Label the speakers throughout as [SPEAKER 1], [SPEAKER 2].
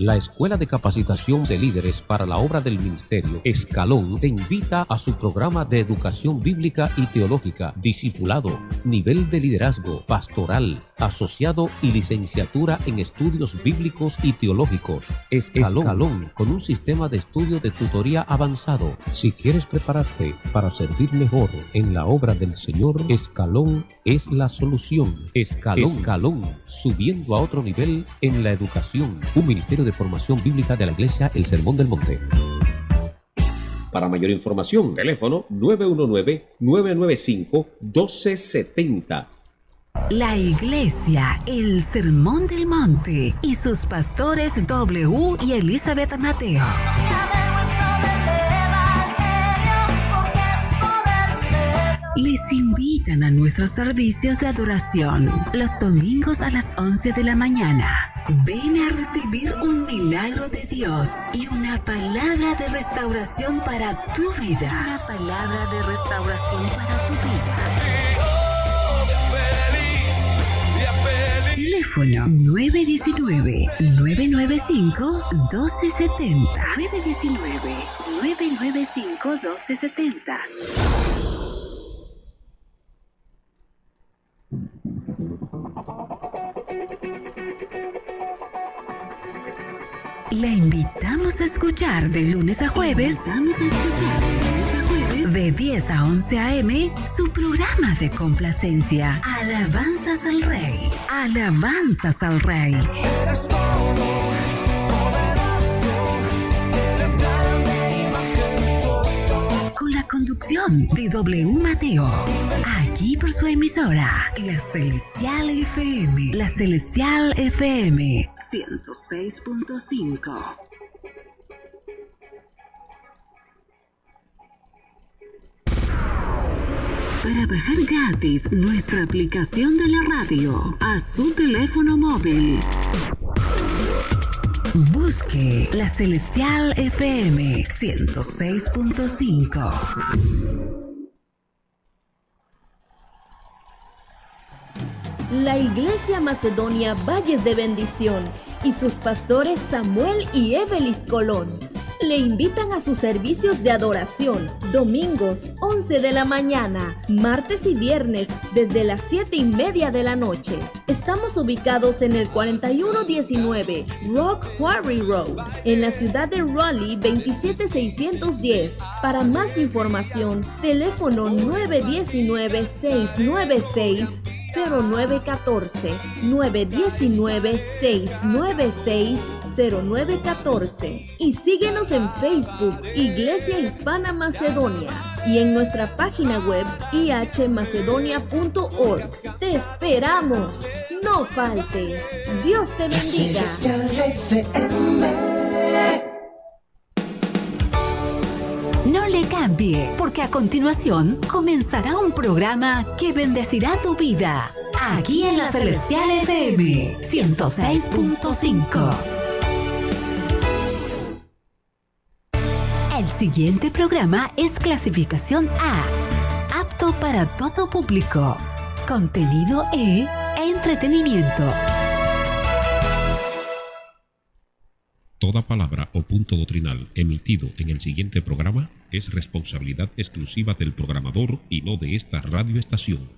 [SPEAKER 1] La Escuela de Capacitación de Líderes para la Obra del Ministerio, Escalón, te invita a su programa de educación bíblica y teológica, discipulado, nivel de liderazgo, pastoral, asociado y licenciatura en estudios bíblicos y teológicos. Escalón, con un sistema de estudio de tutoría avanzado. Si quieres prepararte para servir mejor en la obra del Señor, Escalón es la solución. Escalón, subiendo a otro nivel en la educación. Un ministerio de formación bíblica de la Iglesia El Sermón del Monte. Para mayor información, teléfono 919-995-1270.
[SPEAKER 2] La Iglesia El Sermón del Monte y sus pastores W y Elizabeth Mateo les invitan a nuestros servicios de adoración los domingos a las 11 de la mañana. Ven a recibir un milagro de Dios y una palabra de restauración para tu vida. Una palabra de restauración para tu vida. Teléfono 919-995-1270. 919-995-1270. Le invitamos a escuchar de lunes a jueves, de 10 a 11 a.m., su programa de complacencia, Alabanzas al Rey. Alabanzas al Rey.
[SPEAKER 3] Eres todo poderoso, eres grande y majestuoso.
[SPEAKER 2] Con la conducción de W. Mateo. Aquí por su emisora, La Celestial FM. La Celestial FM 106.5. Para bajar gratis nuestra aplicación de la radio a su teléfono móvil, busque La Celestial FM 106.5.
[SPEAKER 4] La Iglesia Macedonia Valles de Bendición y sus pastores Samuel y Evelis Colón le invitan a sus servicios de adoración, domingos 11 de la mañana, martes y viernes desde las 7:30 de la noche. Estamos ubicados en el 4119 Rock Quarry Road, en la ciudad de Raleigh 27610. Para más información, teléfono 919-696-0914, 919-696-0914 y síguenos en Facebook Iglesia Hispana Macedonia y en nuestra página web ihmacedonia.org. ¡Te esperamos! ¡No faltes! ¡Dios te bendiga!
[SPEAKER 2] No le cambie, porque a continuación comenzará un programa que bendecirá tu vida. Aquí en la Celestial FM 106.5. El siguiente programa es clasificación A, apto para todo público. Contenido E, entretenimiento.
[SPEAKER 1] Toda palabra o punto doctrinal emitido en el siguiente programa es responsabilidad exclusiva del programador y no de esta radioestación.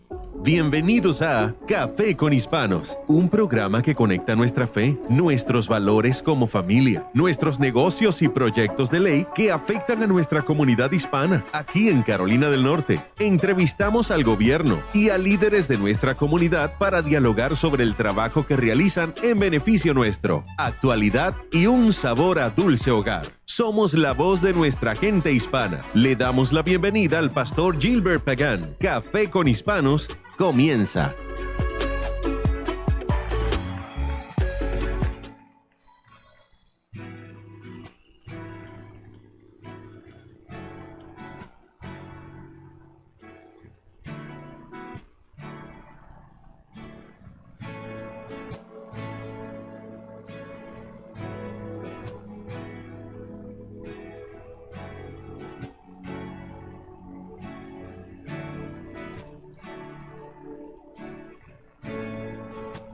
[SPEAKER 5] Bienvenidos a Café con Hispanos, un programa que conecta nuestra fe, nuestros valores como familia, nuestros negocios y proyectos de ley que afectan a nuestra comunidad hispana aquí en Carolina del Norte. Entrevistamos al gobierno y a líderes de nuestra comunidad para dialogar sobre el trabajo que realizan en beneficio nuestro, actualidad y un sabor a dulce hogar. Somos la voz de nuestra gente hispana. Le damos la bienvenida al pastor Gilbert Pagan. Café con Hispanos comienza.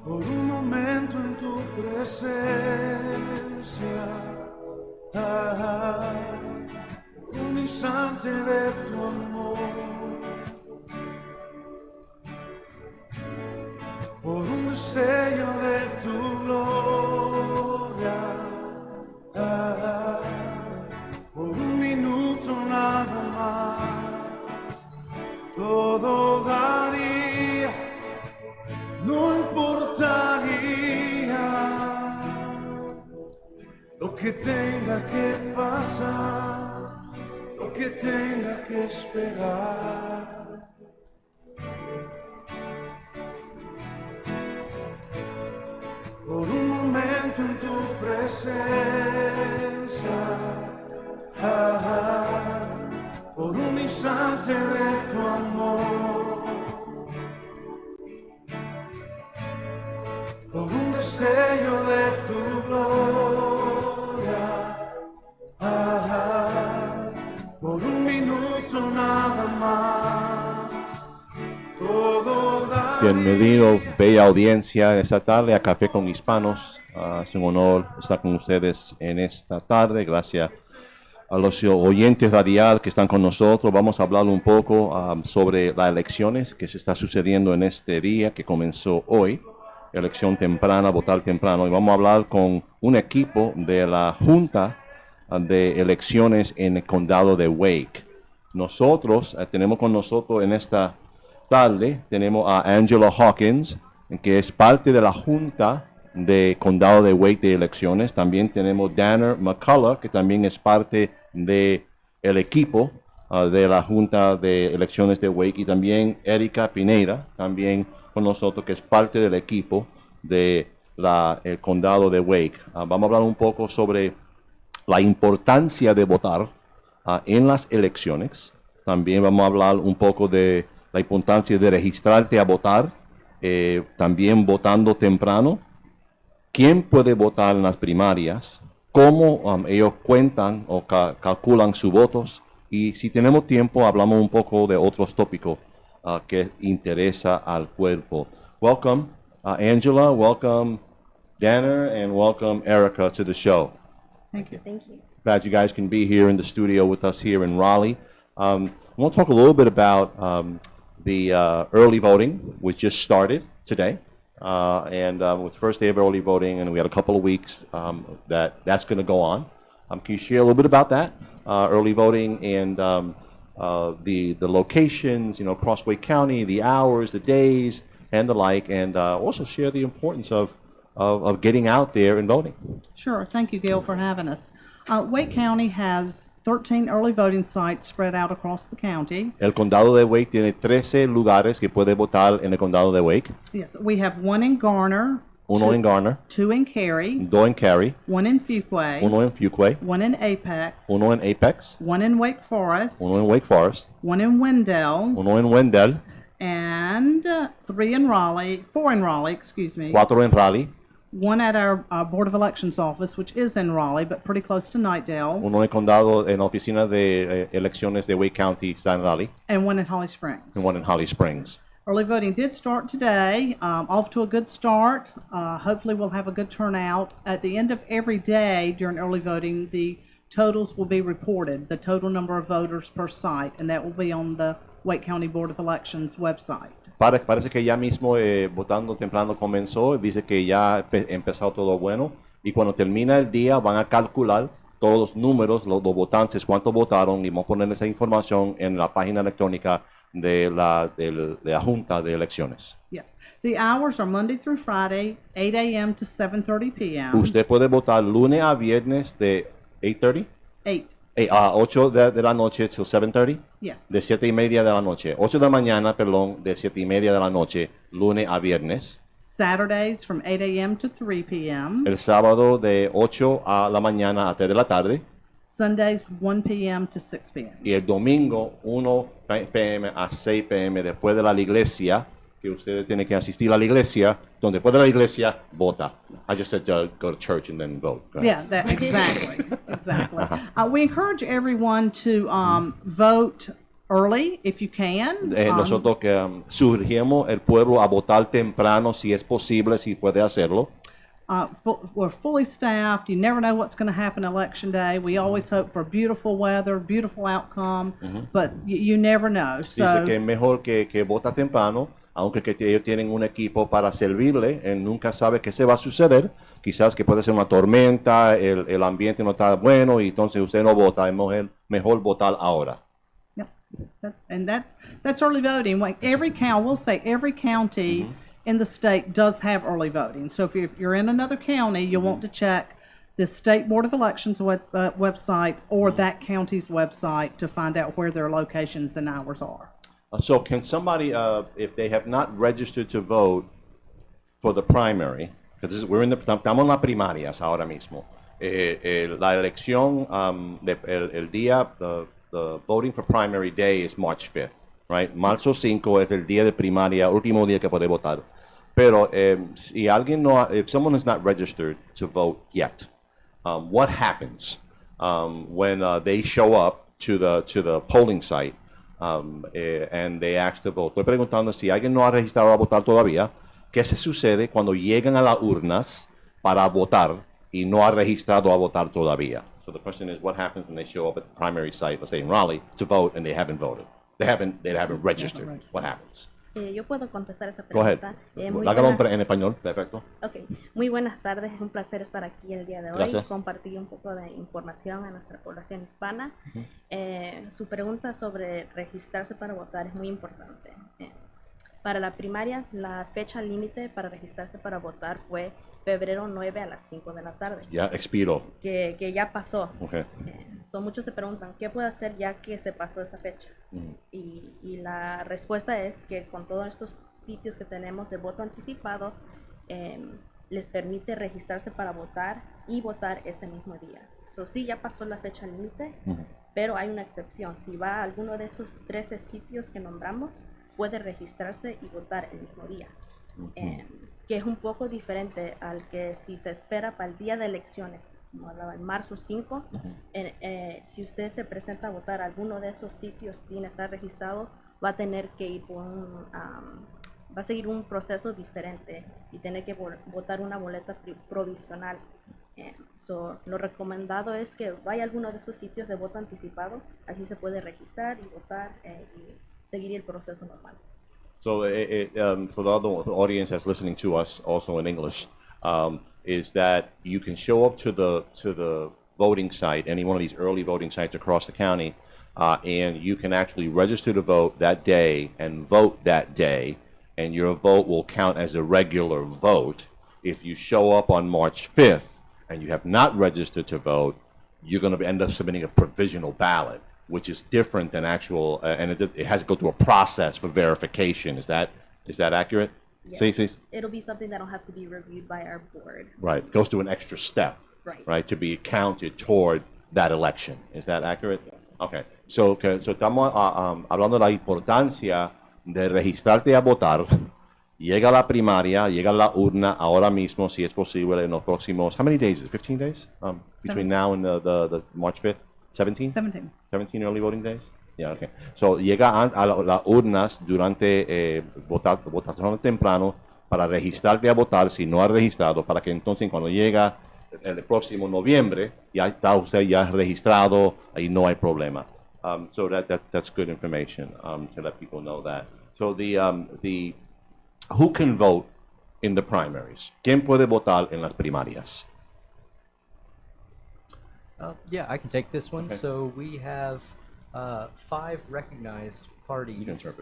[SPEAKER 3] Por un momento en tu presencia instante de tu amor, por un destello de tu gloria, por un minuto nada más, todo daría, no importaría lo que tenga que pasar, lo que tenga que esperar. Por un momento en tu presencia, por un instante de tu amor, por un destello de tu gloria, por un minuto nada más, todo da.
[SPEAKER 6] Bienvenido, bella audiencia, en esta tarde a Café con Hispanos. Es un honor estar con ustedes en esta tarde. Gracias a los oyentes radial que están con nosotros. Vamos a hablar un poco sobre las elecciones que se está sucediendo en este día que comenzó hoy. Elección temprana, votar temprano. Y vamos a hablar con un equipo de la Junta de Elecciones en el Condado de Wake. Nosotros tenemos con nosotros en esta tarde, tenemos a Angela Hawkins, que es parte de la Junta de Condado de Wake de Elecciones. También tenemos Danner McCullough, que también es parte del equipo de la Junta de Elecciones de Wake. Y también Erika Pineda, también con nosotros, que es parte del equipo de el Condado de Wake. Vamos a hablar un poco sobre la importancia de votar en las elecciones. También vamos a hablar un poco de la importancia de registrarte a votar, también votando temprano, quién puede votar en las primarias, cómo ellos cuentan o calculan sus votos, y si tenemos tiempo hablamos un poco de otros tópicos que interesa al cuerpo. Welcome, Angela, welcome, Danner, and welcome, Erica, to the show.
[SPEAKER 7] Thank you.
[SPEAKER 4] Thank you.
[SPEAKER 6] Glad you guys can be here in the studio with us here in Raleigh. I want to talk a little bit about the early voting, which just started today, and with the first day of early voting, and we had a couple of weeks that's going to go on. Can you share a little bit about that early voting and the locations, across Wake County, the hours, the days, and the like, and also share the importance of getting out there and voting?
[SPEAKER 7] Sure. Thank you, Gail, for having us. Wake County has 13 early voting sites spread out across the county.
[SPEAKER 6] El condado de Wake tiene 13 lugares que puede votar en el condado de Wake.
[SPEAKER 7] Yes, we have one in Garner,
[SPEAKER 6] Uno en Garner,
[SPEAKER 7] two in Cary,
[SPEAKER 6] dos en Cary,
[SPEAKER 7] one in Fuquay,
[SPEAKER 6] uno en Fuquay,
[SPEAKER 7] one in Apex,
[SPEAKER 6] uno en Apex,
[SPEAKER 7] one in Wake Forest,
[SPEAKER 6] uno en Wake Forest,
[SPEAKER 7] one in Wendell,
[SPEAKER 6] uno en Wendell,
[SPEAKER 7] and four in Raleigh, excuse me.
[SPEAKER 6] cuatro en Raleigh,
[SPEAKER 7] One at our Board of Elections office, which is in Raleigh, but pretty close to Knightdale.
[SPEAKER 6] uno en el condado, en la oficina de elecciones de Wake County, está en Raleigh,
[SPEAKER 7] And one in Holly Springs.
[SPEAKER 6] and one in Holly Springs.
[SPEAKER 7] Early voting did start today, off to a good start. Hopefully we'll have a good turnout. At the end of every day during early voting, the totals will be reported, the total number of voters per site, and that will be on the Wake County Board of Elections website.
[SPEAKER 6] Parece que ya mismo votando temprano comenzó, dice que ya ha empezado todo bueno, y cuando termina el día van a calcular todos los números, los votantes, cuántos votaron, y vamos a poner esa información en la página electrónica de la Junta de Elecciones.
[SPEAKER 7] Yes. The hours are Monday through Friday, 8 a.m. to 7:30 p.m.
[SPEAKER 6] Usted puede votar lunes a viernes de 8:30 a 8 de la noche till 7:30.
[SPEAKER 7] Yes.
[SPEAKER 6] De 7:30 de la noche. 8 de la mañana, perdón, de 7:30 de la noche, lunes a viernes.
[SPEAKER 7] Saturdays from 8 a.m. to 3 p.m.
[SPEAKER 6] El sábado de 8 a la mañana a 3 de la tarde.
[SPEAKER 7] Sundays 1 p.m. to 6 p.m.
[SPEAKER 6] Y el domingo 1 p.m. a 6 p.m. después de la iglesia, que ustedes tienen que asistir a la iglesia, donde después de la iglesia vota. I just said go to church and then vote. Go ahead.
[SPEAKER 7] Yeah, exactly. We encourage everyone to vote early if you can.
[SPEAKER 6] Nosotros que sugerimos el pueblo a votar temprano si es posible, si puede hacerlo.
[SPEAKER 7] We're fully staffed. You never know what's going to happen election day. We always hope for beautiful weather, beautiful outcome, but you never know. So,
[SPEAKER 6] dice que es mejor que vota temprano, aunque que ellos tienen un equipo para servirle, nunca sabe qué se va a suceder. Quizás que puede ser una tormenta, el ambiente no está bueno y entonces usted no vota. Es mejor votar ahora.
[SPEAKER 7] yep, and that's early voting. Like every county in the state does have early voting. So if you're in another county, you'll want to check the State Board of Elections website or that county's website to find out where their locations and hours are.
[SPEAKER 6] So can somebody, if they have not registered to vote for the primary, because estamos en las primarias ahora mismo, la elección, el día, the voting for primary day is March 5th, right? Marzo 5 es el día de primaria, último día que puede votar. Pero si alguien no, if someone is not registered to vote yet, what happens when they show up to the polling site and they ask to vote? Estoy preguntando si alguien no ha registrado a votar todavía, ¿qué se sucede cuando llegan a las urnas para votar y no ha registrado a votar todavía? So the question is, what happens when they show up at the primary site, let's say in Raleigh, to vote and they haven't voted? They haven't registered. What happens?
[SPEAKER 8] Yo puedo contestar esa
[SPEAKER 6] Go ahead.
[SPEAKER 8] pregunta.
[SPEAKER 6] Hágalo en español, perfecto.
[SPEAKER 8] Okay. Muy buenas tardes, es un placer estar aquí el día de hoy.
[SPEAKER 6] Gracias.
[SPEAKER 8] Compartir un poco de información a nuestra población hispana. Su pregunta sobre registrarse para votar es muy importante. Para la primaria, la fecha límite para registrarse para votar fue febrero 9 a las 5 de la tarde.
[SPEAKER 6] Ya expiró.
[SPEAKER 8] Que ya pasó.
[SPEAKER 6] Okay.
[SPEAKER 8] Muchos se preguntan, ¿qué puedo hacer ya que se pasó esa fecha? Y la respuesta es que con todos estos sitios que tenemos de voto anticipado, les permite registrarse para votar y votar ese mismo día. Sí, ya pasó la fecha límite, pero hay una excepción. Si va a alguno de esos 13 sitios que nombramos, puede registrarse y votar el mismo día. Que es un poco diferente al que si se espera para el día de elecciones, como hablaba, en marzo 5, si usted se presenta a votar a alguno de esos sitios sin estar registrado, va a tener que ir por va a seguir un proceso diferente y tener que votar una boleta provisional. Lo recomendado es que vaya a alguno de esos sitios de voto anticipado, así se puede registrar y votar y seguir el proceso normal.
[SPEAKER 6] So for the other audience that's listening to us, also in English, is that you can show up to the voting site, any one of these early voting sites across the county, and you can actually register to vote that day and vote that day, and your vote will count as a regular vote. If you show up on March 5th and you have not registered to vote, you're going to end up submitting a provisional ballot, which is different than actual, and it has to go through a process for verification. Is that accurate?
[SPEAKER 8] Yes. It'll be something that'll have to be reviewed by our board.
[SPEAKER 6] Right. It goes through an extra step. Right. To be counted toward that election. Is that accurate? Yeah. Okay. So estamos hablando de la importancia de registrarte a votar. Llega la primaria, llega la urna ahora mismo, si es posible, en los próximos, how many days is it? 15 days? Between now and the March 5th? 17? 17 early voting days? Yeah, okay. So llega a las urnas durante votación temprano para registrarte a votar si no ha registrado, para que entonces cuando llega el próximo noviembre ya está usted ya registrado y no hay problema. So that's good information to let people know that. So the who can vote in the primaries? ¿Quién puede votar en las primarias?
[SPEAKER 9] Yeah, I can take this one.
[SPEAKER 6] Okay.
[SPEAKER 9] So we have 5 recognized parties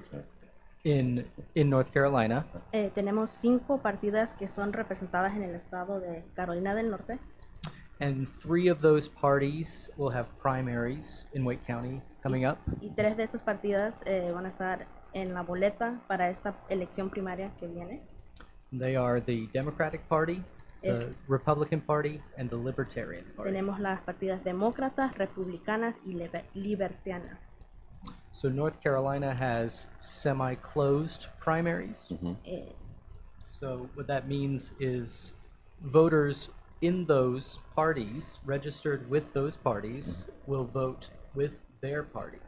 [SPEAKER 6] In
[SPEAKER 9] North Carolina.
[SPEAKER 8] Tenemos 5 partidas que son representadas en el estado de Carolina del Norte.
[SPEAKER 9] And 3 of those parties will have primaries in Wake County coming up.
[SPEAKER 8] Y 3 de estas partidas van a estar en la boleta para esta elección primaria que viene.
[SPEAKER 9] They are the Democratic Party, the Republican Party, and the Libertarian Party.
[SPEAKER 8] Tenemos las partidas demócratas, republicanas y libertarianas.
[SPEAKER 9] So North Carolina has semi-closed primaries. So what that means is voters in those parties, registered with those parties, will vote with their party.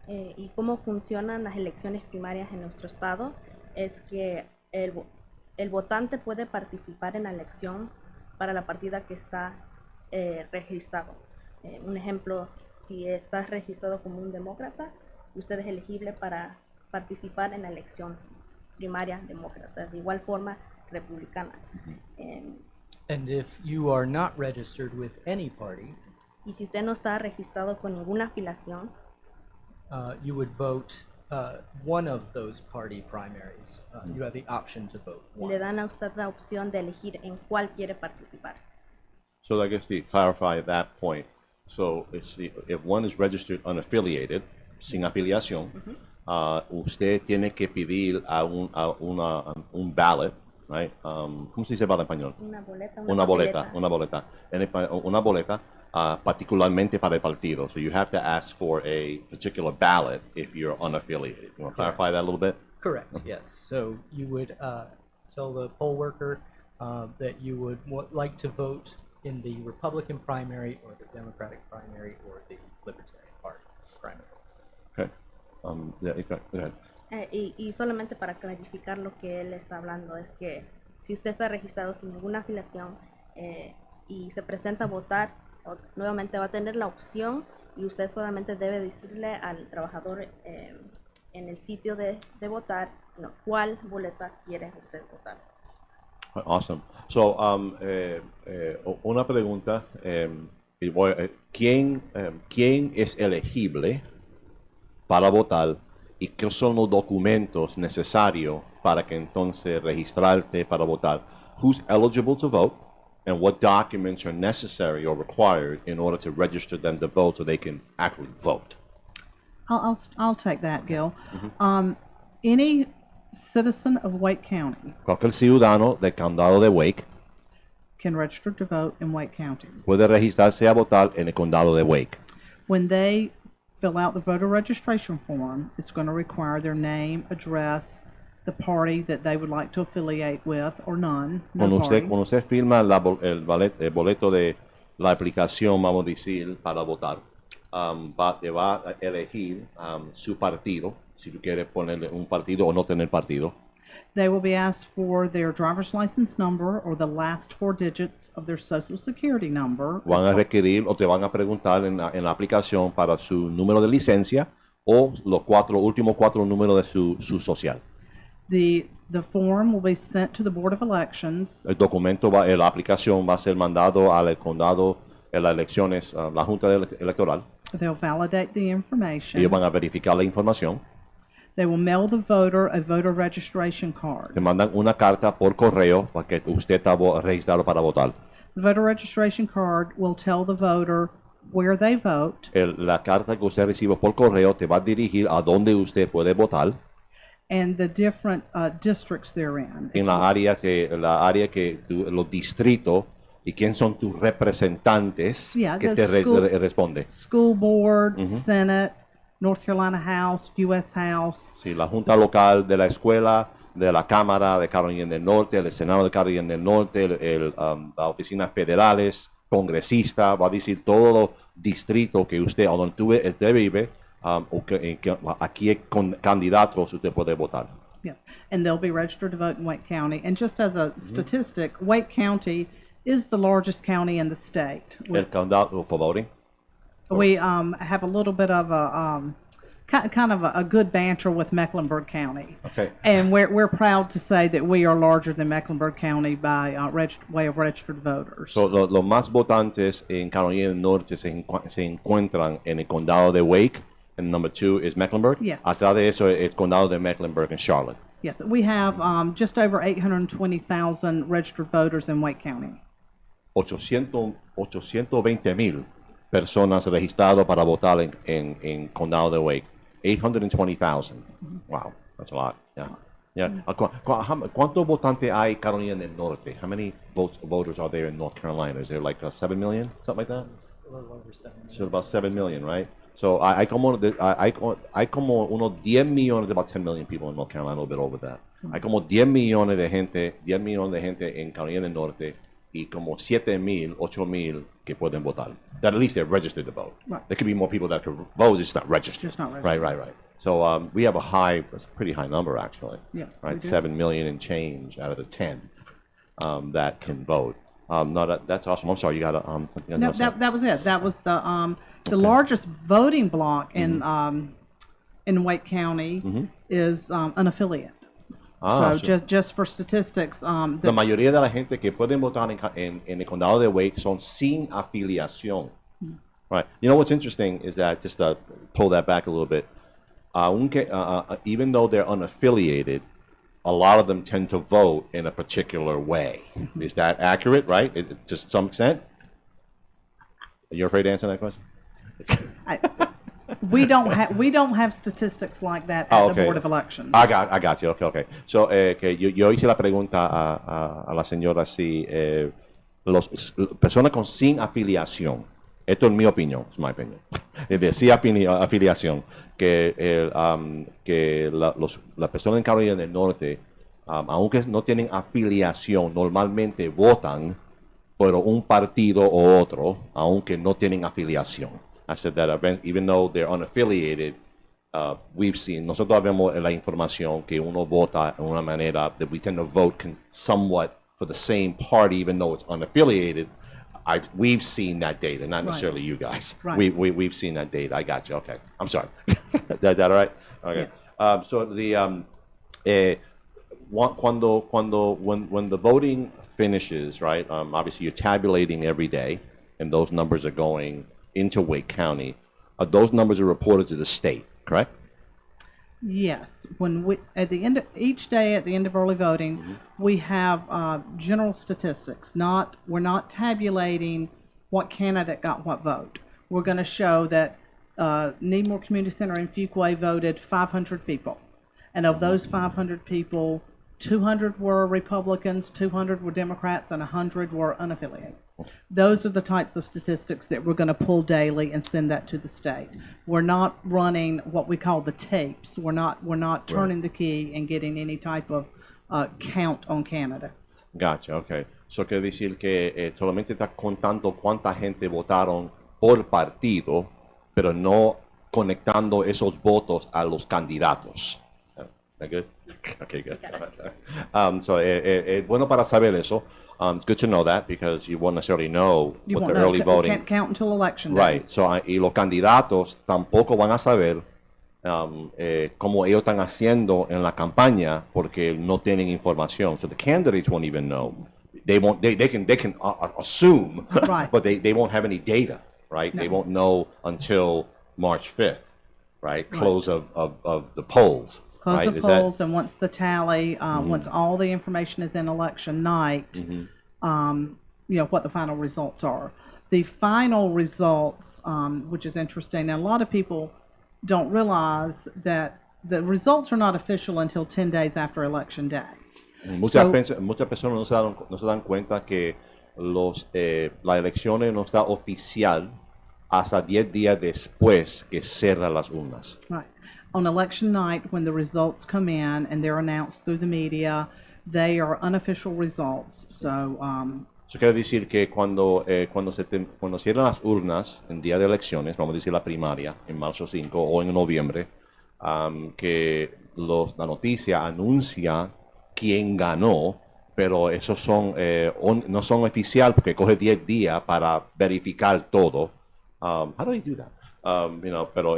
[SPEAKER 8] Y cómo funcionan las elecciones primarias en nuestro estado es que el votante puede participar en la elección para la partida que está registrado. Un ejemplo, si estás registrado como un demócrata, usted es elegible para participar en la elección primaria demócrata, de igual forma republicana.
[SPEAKER 9] And if you are not registered with any party,
[SPEAKER 8] Y si usted no está registrado con ninguna afiliación,
[SPEAKER 9] you would vote one of those party primaries. You have the option to vote
[SPEAKER 8] le
[SPEAKER 9] one.
[SPEAKER 8] dan a usted la opción de elegir en cuál quiere participar.
[SPEAKER 6] So I guess to clarify that point, so if one is registered unaffiliated, sin afiliación, usted tiene que pedir a un ballot, right? ¿Cómo se dice ballot en español?
[SPEAKER 8] Una boleta,
[SPEAKER 6] Una boleta particularmente para el partido. So you have to ask for a particular ballot if you're unaffiliated. You want to clarify that a little bit?
[SPEAKER 9] Correct, yes. So you would tell the poll worker that you would like to vote in the Republican primary or the Democratic primary or the Libertarian Party primary.
[SPEAKER 6] Okay. Go ahead.
[SPEAKER 8] Y solamente para clarificar lo que él está hablando, es que si usted está registrado sin ninguna afiliación y se presenta a votar, nuevamente va a tener la opción y usted solamente debe decirle al trabajador en el sitio de votar cuál boleta quiere usted votar.
[SPEAKER 6] Awesome. So, una pregunta. ¿Quién es elegible para votar y qué son los documentos necesarios para que entonces registrarte para votar? Who's eligible to vote and what documents are necessary or required in order to register them to vote so they can actually vote?
[SPEAKER 7] I'll take that, Gil. Any citizen of Wake County
[SPEAKER 6] Cualquier ciudadano del condado de Wake
[SPEAKER 7] can register to vote in Wake County.
[SPEAKER 6] puede registrarse a votar en el condado de Wake.
[SPEAKER 7] When they fill out the voter registration form, it's going to require their name, address, the party that they would like to affiliate with, or none. No party.
[SPEAKER 6] Cuando usted firma el boleto de la aplicación, vamos a decir, para votar, te va a elegir su partido, si tú quieres ponerle un partido o no tener partido.
[SPEAKER 7] They will be asked for their driver's license number or the last 4 digits of their social security number.
[SPEAKER 6] Van a requerir o te van a preguntar en la aplicación para su número de licencia o los últimos 4 números de su social.
[SPEAKER 7] The form will be sent to the Board of Elections.
[SPEAKER 6] El documento, la aplicación va a ser mandado al condado en las elecciones, la Junta Electoral.
[SPEAKER 7] They'll validate the information.
[SPEAKER 6] Ellos van a verificar la información.
[SPEAKER 7] They will mail the voter a voter registration card.
[SPEAKER 6] Te mandan una carta por correo para que usted está registrado para votar.
[SPEAKER 7] The voter registration card will tell the voter where they vote.
[SPEAKER 6] La carta que usted recibe por correo te va a dirigir a dónde usted puede votar.
[SPEAKER 7] And the different districts they're in.
[SPEAKER 6] En los distritos y quién son tus representantes que te responde.
[SPEAKER 7] School Board, Senate, North Carolina House, U.S. House.
[SPEAKER 6] Sí, la junta local de la escuela, de la Cámara de Carolina del Norte, el Senado de Carolina del Norte, las oficinas federales, congresista, va a decir todos los distritos que usted, o donde usted vive, aquí con candidatos usted puede votar.
[SPEAKER 7] Yeah, and they'll be registered to vote in Wake County. And just as a statistic, Wake County is the largest county in the state.
[SPEAKER 6] El condado for voting.
[SPEAKER 7] We have a little bit of a kind of a good banter with Mecklenburg County.
[SPEAKER 6] Okay.
[SPEAKER 7] And we're proud to say that we are larger than Mecklenburg County by way of registered voters.
[SPEAKER 6] So, los más votantes en Carolina del Norte se encuentran en el condado de Wake, and number 2 is Mecklenburg.
[SPEAKER 7] Yes.
[SPEAKER 6] Atrás de eso es el condado de Mecklenburg and Charlotte.
[SPEAKER 7] Yes, we have just over 820,000 registered voters in Wake County.
[SPEAKER 6] 820,000 personas registradas para votar en condado de Wake. 820,000. Wow, that's a lot. Yeah. Yeah. ¿Cuántos votantes hay en Carolina del Norte? How many voters are there in North Carolina? Is there like 7 million, something like that?
[SPEAKER 9] A little over 7 million.
[SPEAKER 6] So about 7 million, right? So hay como unos 10 millones, about 10 million people in North Carolina, a little bit over that. Hay como 10 millones de gente en Carolina del Norte y como 7,000, 8,000 que pueden votar. That at least they're registered to vote.
[SPEAKER 7] Right.
[SPEAKER 6] There could be more people that could vote, it's not registered.
[SPEAKER 7] Just not registered.
[SPEAKER 6] Right. So we have a pretty high number actually.
[SPEAKER 7] Yeah,
[SPEAKER 6] right,
[SPEAKER 7] we do.
[SPEAKER 6] 7 million and change out of the 10 that can vote. That's awesome. I'm sorry, you got something on
[SPEAKER 7] No, that was it. That was the largest voting block in Wake County is an affiliate. So just for statistics,
[SPEAKER 6] la mayoría de la gente que pueden votar en el condado de Wake son sin afiliación. Right. You know what's interesting is that, just to pull that back a little bit, even though they're unaffiliated, a lot of them tend to vote in a particular way. Is that accurate, right? To some extent? Are you afraid to answer that question?
[SPEAKER 7] We don't have statistics like that at the Board of Elections.
[SPEAKER 6] I got you. Okay. So, que yo hice la pregunta a la señora si personas con sin afiliación, esto es mi opinión, es mi opinión, de sin afiliación, que las personas en Carolina del Norte, aunque no tienen afiliación, normalmente votan por un partido o otro, aunque no tienen afiliación. I said that even though they're unaffiliated, we've seen, nosotros vemos la información que uno vota de una manera, that we tend to vote somewhat for the same party, even though it's unaffiliated. We've seen that data, not necessarily you guys.
[SPEAKER 7] Right.
[SPEAKER 6] We've seen that data. I got you. Okay. I'm sorry. that all right? Okay. Yeah. So when the voting finishes, right? Obviously you're tabulating every day, and those numbers are going into Wake County. Those numbers are reported to the state, correct?
[SPEAKER 7] Yes. At the end of each day, at the end of early voting, we have general statistics. We're not tabulating what candidate got what vote. We're going to show that Needmore Community Center in Fuquay voted 500 people, and of those 500 people, 200 were Republicans, 200 were Democrats, and 100 were unaffiliated. Those are the types of statistics that we're going to pull daily and send that to the state. We're not running what we call the tapes. We're not turning the key and getting any type of count on candidates.
[SPEAKER 6] Gotcha, okay. So quiere decir que solamente está contando cuánta gente votaron por partido, pero no conectando esos votos a los candidatos. That good? Okay, good. So es bueno para saber eso. Good to know that, because you won't necessarily know what the early voting.
[SPEAKER 7] You can't count until election day.
[SPEAKER 6] Right. So y los candidatos tampoco van a saber cómo ellos están haciendo en la campaña, porque no tienen información. So the candidates won't even know. They won't. They can assume,
[SPEAKER 7] right.
[SPEAKER 6] But they won't have any data, right?
[SPEAKER 7] No.
[SPEAKER 6] They won't know until March 5th, right? Close of the polls.
[SPEAKER 7] Close
[SPEAKER 6] right?
[SPEAKER 7] the polls, and once the tally, once all the information is in election night, what the final results are. The final results, which is interesting, and a lot of people don't realize that the results are not official until 10 days after election day.
[SPEAKER 6] Muchas personas no se dan cuenta que la elección no está oficial hasta 10 días después que cierran las urnas.
[SPEAKER 7] Right. On election night, when the results come in and they're announced through the media, they are unofficial results. So,
[SPEAKER 6] eso quiere decir que cuando cierran las urnas en día de elecciones, vamos a decir la primaria, en marzo 5 o en noviembre, que la noticia anuncia quién ganó, pero esos no son oficial porque coge 10 días para verificar todo. How do they do that? Pero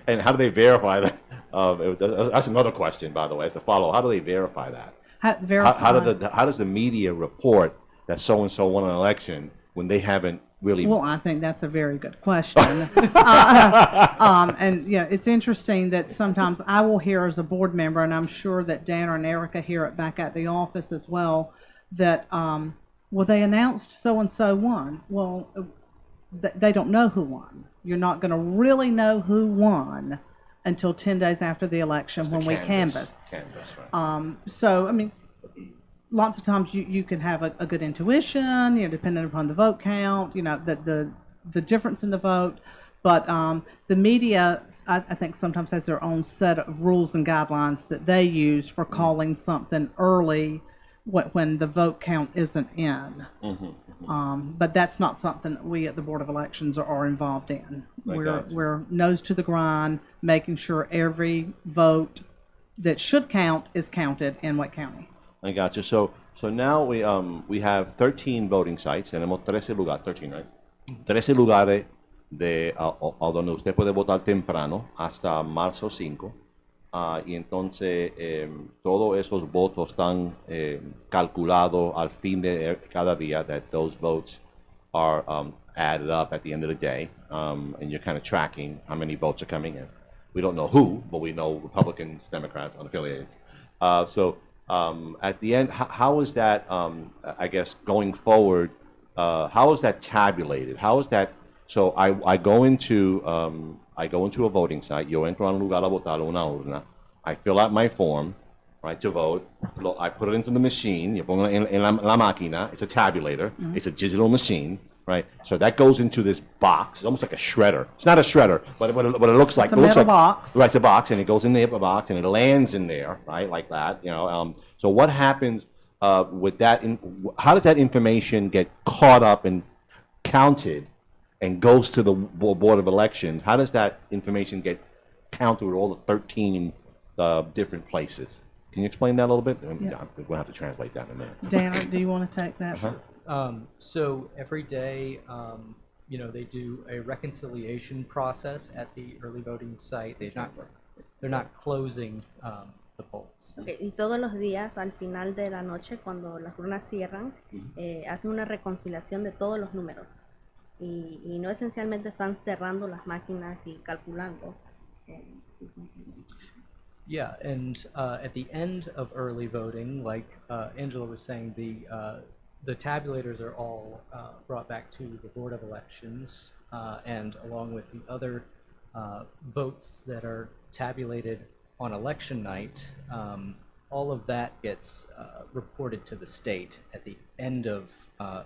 [SPEAKER 6] and how do they verify that? That's another question, by the way, as to follow. How do they verify that? How does the media report that so and so won an election when they haven't really?
[SPEAKER 7] Well, I think that's a very good question. And it's interesting that sometimes I will hear as a board member, and I'm sure that Dana and Erica hear it back at the office as well, that they announced so and so won. Well, they don't know who won. You're not going to really know who won until 10 days after the election when we canvass. Right. So, I mean, lots of times you can have a good intuition, depending upon the vote count, the difference in the vote. But the media, I think, sometimes has their own set of rules and guidelines that they use for calling something early when the vote count isn't in. But that's not something that we at the Board of Elections are involved in. We're nose to the grind, making sure every vote that should count is counted in Wake County.
[SPEAKER 6] I got you. So now we have 13 voting sites. Tenemos 13 lugares, 13, right? 13 lugares donde usted puede votar temprano hasta marzo 5. Y entonces todos esos votos están calculados al fin de cada día, that those votes are added up at the end of the day, and you're kind of tracking how many votes are coming in. We don't know who, but we know Republicans, Democrats, unaffiliated. So at the end, how is that, I guess, going forward, how is that tabulated? How is that, so I go into a voting site, yo entro a un lugar a votar, una urna, I fill out my form, right, to vote, I put it into the machine, yo pongo en la máquina, it's a tabulator, it's a digital machine, right, so that goes into this box, it's almost like a shredder, it's not a shredder, but it looks like,
[SPEAKER 7] it's a metal box.
[SPEAKER 6] Right, it's a box, and it goes in the box, and it lands in there, right, like that, you know, so what happens with that, how does that information get caught up and counted and goes to the Board of Elections? How does that information get counted with all the 13 different places? Can you explain that a little bit?
[SPEAKER 7] Yeah.
[SPEAKER 6] We're going to have to translate that in a minute.
[SPEAKER 7] Dana, do you want to take that?
[SPEAKER 9] So every day, you know, they do a reconciliation process at the early voting site. They're not closing the polls.
[SPEAKER 8] Okay, y todos los días al final de la noche, cuando las urnas cierran, hacen una reconciliación de todos los números. Y no esencialmente están cerrando las máquinas y calculando.
[SPEAKER 9] Yeah, and at the end of early voting, like Angela was saying, the tabulators are all brought back to the Board of Elections, and along with the other votes that are tabulated on election night, all of that gets reported to the state at the end of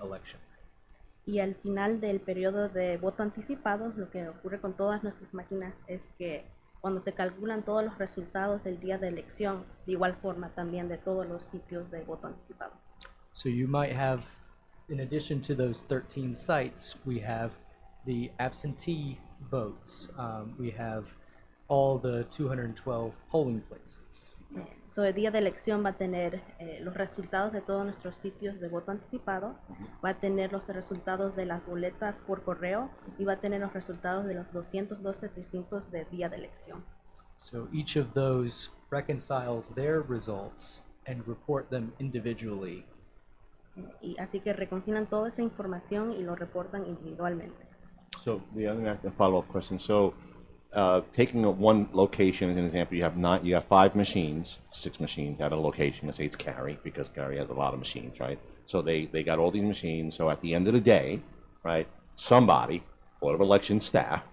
[SPEAKER 9] election.
[SPEAKER 8] Y al final del periodo de voto anticipado, lo que ocurre con todas nuestras máquinas es que cuando se calculan todos los resultados el día de elección, de igual forma también de todos los sitios de voto anticipado.
[SPEAKER 9] So you might have, in addition to those 13 sites, we have the absentee votes. We have all the 212 polling places.
[SPEAKER 8] So el día de elección va a tener los resultados de todos nuestros sitios de voto anticipado, va a tener los resultados de las boletas por correo y va a tener los resultados de los 212 precintos de día de elección.
[SPEAKER 9] So each of those reconciles their results and report them individually.
[SPEAKER 8] Y así que reconcilian toda esa información y lo reportan individualmente.
[SPEAKER 6] So the other follow-up question. So taking one location as an example, you have 5 machines, 6 machines at a location. Let's say it's Cary, because Cary has a lot of machines, right? So they got all these machines. So at the end of the day, right, somebody, Board of Election staff,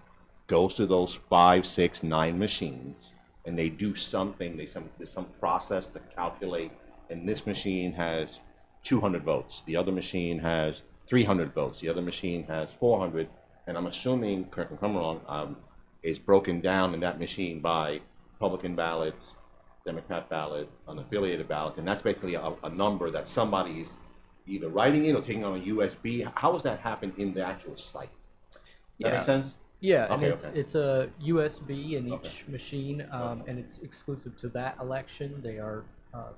[SPEAKER 6] goes to those 5, 6, 9 machines, and they do something. There's some process to calculate. And this machine has 200 votes. The other machine has 300 votes. The other machine has 400. And I'm assuming, correct me if I'm wrong, is broken down in that machine by Republican ballots, Democrat ballot, unaffiliated ballot, and that's basically a number that somebody's either writing in or taking on a USB. How does that happen in the actual site? That make sense?
[SPEAKER 9] Yeah,
[SPEAKER 6] Okay,
[SPEAKER 9] and it's a USB in each machine, and it's exclusive to that election. They are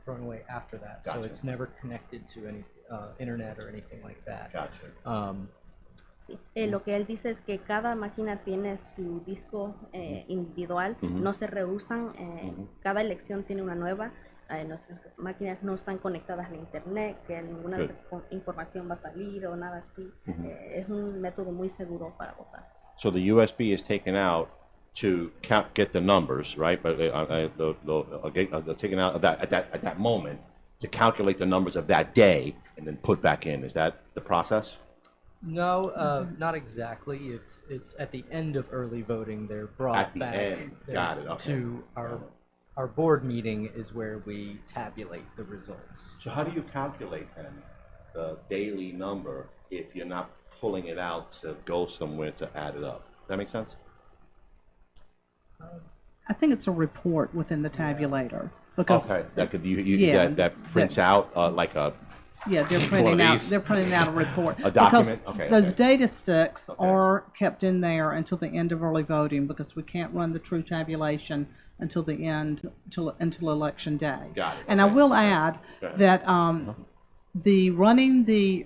[SPEAKER 9] thrown away after that, so it's never connected to any internet or anything like that.
[SPEAKER 6] Gotcha.
[SPEAKER 8] Sí. Lo que él dice es que cada máquina tiene su disco individual, no se reusan, cada elección tiene una nueva, nuestras máquinas no están conectadas a internet, que ninguna información va a salir o nada así. Es un método muy seguro para votar.
[SPEAKER 6] So the USB is taken out to get the numbers, right? But taken out at that moment to calculate the numbers of that day and then put back in. Is that the process?
[SPEAKER 9] No, not exactly. It's at the end of early voting. They're brought back. At the end. Got it. Okay. To our board meeting is where we tabulate the results.
[SPEAKER 6] So how do you calculate then the daily number if you're not pulling it out to go somewhere to add it up? Does that make sense?
[SPEAKER 7] I think it's a report within the tabulator. Because
[SPEAKER 6] that could that prints out like a
[SPEAKER 7] they're printing out a report.
[SPEAKER 6] A document.
[SPEAKER 7] Because those data sticks are kept in there until the end of early voting, because we can't run the true tabulation until the end, until election day.
[SPEAKER 6] Got it.
[SPEAKER 7] And I will add that the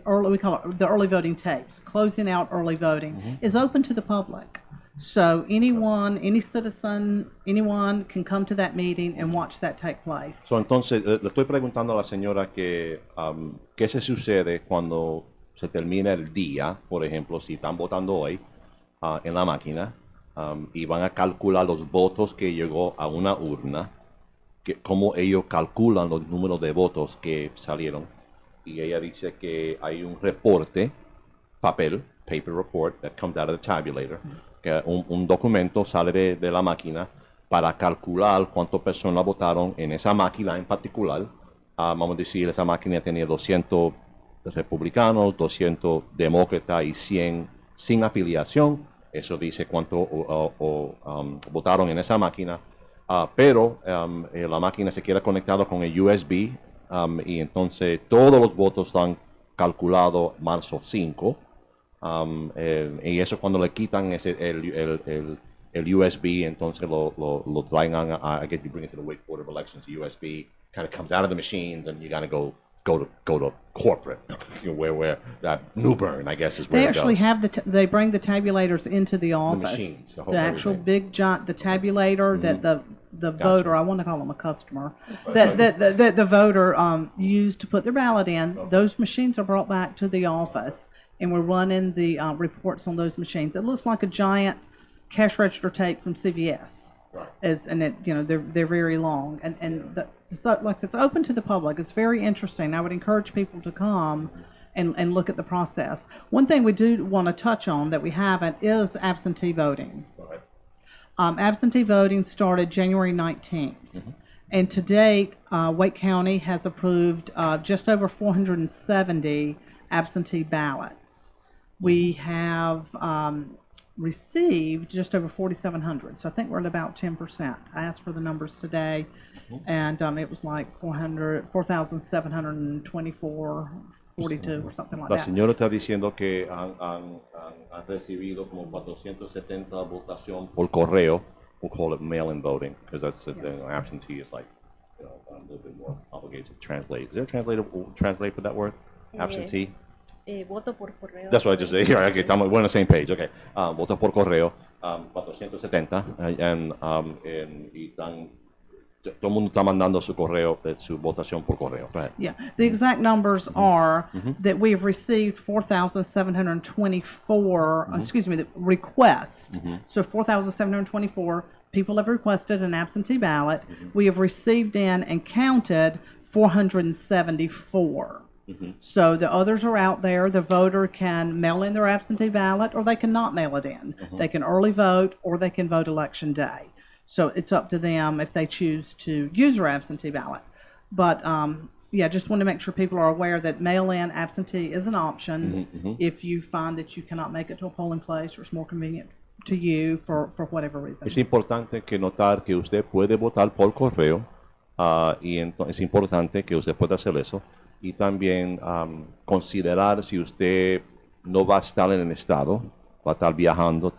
[SPEAKER 7] early voting tapes, closing out early voting, is open to the public. So anyone, any citizen, anyone can come to that meeting and watch that take place.
[SPEAKER 6] So, entonces, le estoy preguntando a la señora que qué se sucede cuando se termina el día, por ejemplo, si están votando hoy en la máquina y van a calcular los votos que llegó a una urna, cómo ellos calculan los números de votos que salieron. Y ella dice que hay un reporte, paper report, that comes out of the tabulator. Que un documento sale de la máquina para calcular cuántas personas votaron en esa máquina en particular. Vamos a decir, esa máquina tenía 200 republicanos, 200 demócratas y 100 sin afiliación. Eso dice cuánto votaron en esa máquina. Pero la máquina se queda conectada con el USB y entonces todos los votos están calculados marzo 5. Y eso cuando le quitan el USB, entonces lo traen I guess you bring it to the Wake Board of Elections. The USB kind of comes out of the machines, and you gotta go to corporate, where that Newbern, I guess, is where
[SPEAKER 7] they
[SPEAKER 6] it
[SPEAKER 7] actually
[SPEAKER 6] goes.
[SPEAKER 7] have they bring the tabulators into the office.
[SPEAKER 6] The machines, the
[SPEAKER 7] actual
[SPEAKER 6] everything.
[SPEAKER 7] big giant, the tabulator that the voter, I want to call them a customer, that the voter used to put their ballot in. Those machines are brought back to the office, and we're running the reports on those machines. It looks like a giant cash register tape from CVS.
[SPEAKER 6] Right.
[SPEAKER 7] And it, they're very long, and like I said, it's open to the public. It's very interesting. I would encourage people to come and look at the process. One thing we do want to touch on that we haven't is absentee voting.
[SPEAKER 6] Right.
[SPEAKER 7] Absentee voting started January 19th. And to date, Wake County has approved just over 470 absentee ballots. We have received just over 4,700, so I think we're at about 10%. I asked for the numbers today, and it was like 4,724, 42 or something like
[SPEAKER 6] La
[SPEAKER 7] that.
[SPEAKER 6] señora está diciendo que han recibido como 470 votación por correo. We'll call it mail-in voting, because that's absentee is like a little bit more complicated to translate. Is there a translate for that word? Absentee?
[SPEAKER 8] Voto por correo.
[SPEAKER 6] That's what I just said here. Okay, we're on the same page. Okay, voto por correo, 470, y todo el mundo está mandando su correo, su votación por correo. Go ahead.
[SPEAKER 7] Yeah, the exact numbers are that we have received 4,724, excuse me, the request. So 4,724 people have requested an absentee ballot. We have received in and counted 474. So the others are out there. The voter can mail in their absentee ballot, or they can not mail it in. They can early vote, or they can vote election day. So it's up to them if they choose to use their absentee ballot. But just want to make sure people are aware that mail-in absentee is an option if you find that you cannot make it to a polling place, or it's more convenient to you for whatever reason.
[SPEAKER 6] Es importante que notar que usted puede votar por correo, y es importante que usted pueda hacer eso. Y también considerar si usted no va a estar en el estado, va a estar viajando,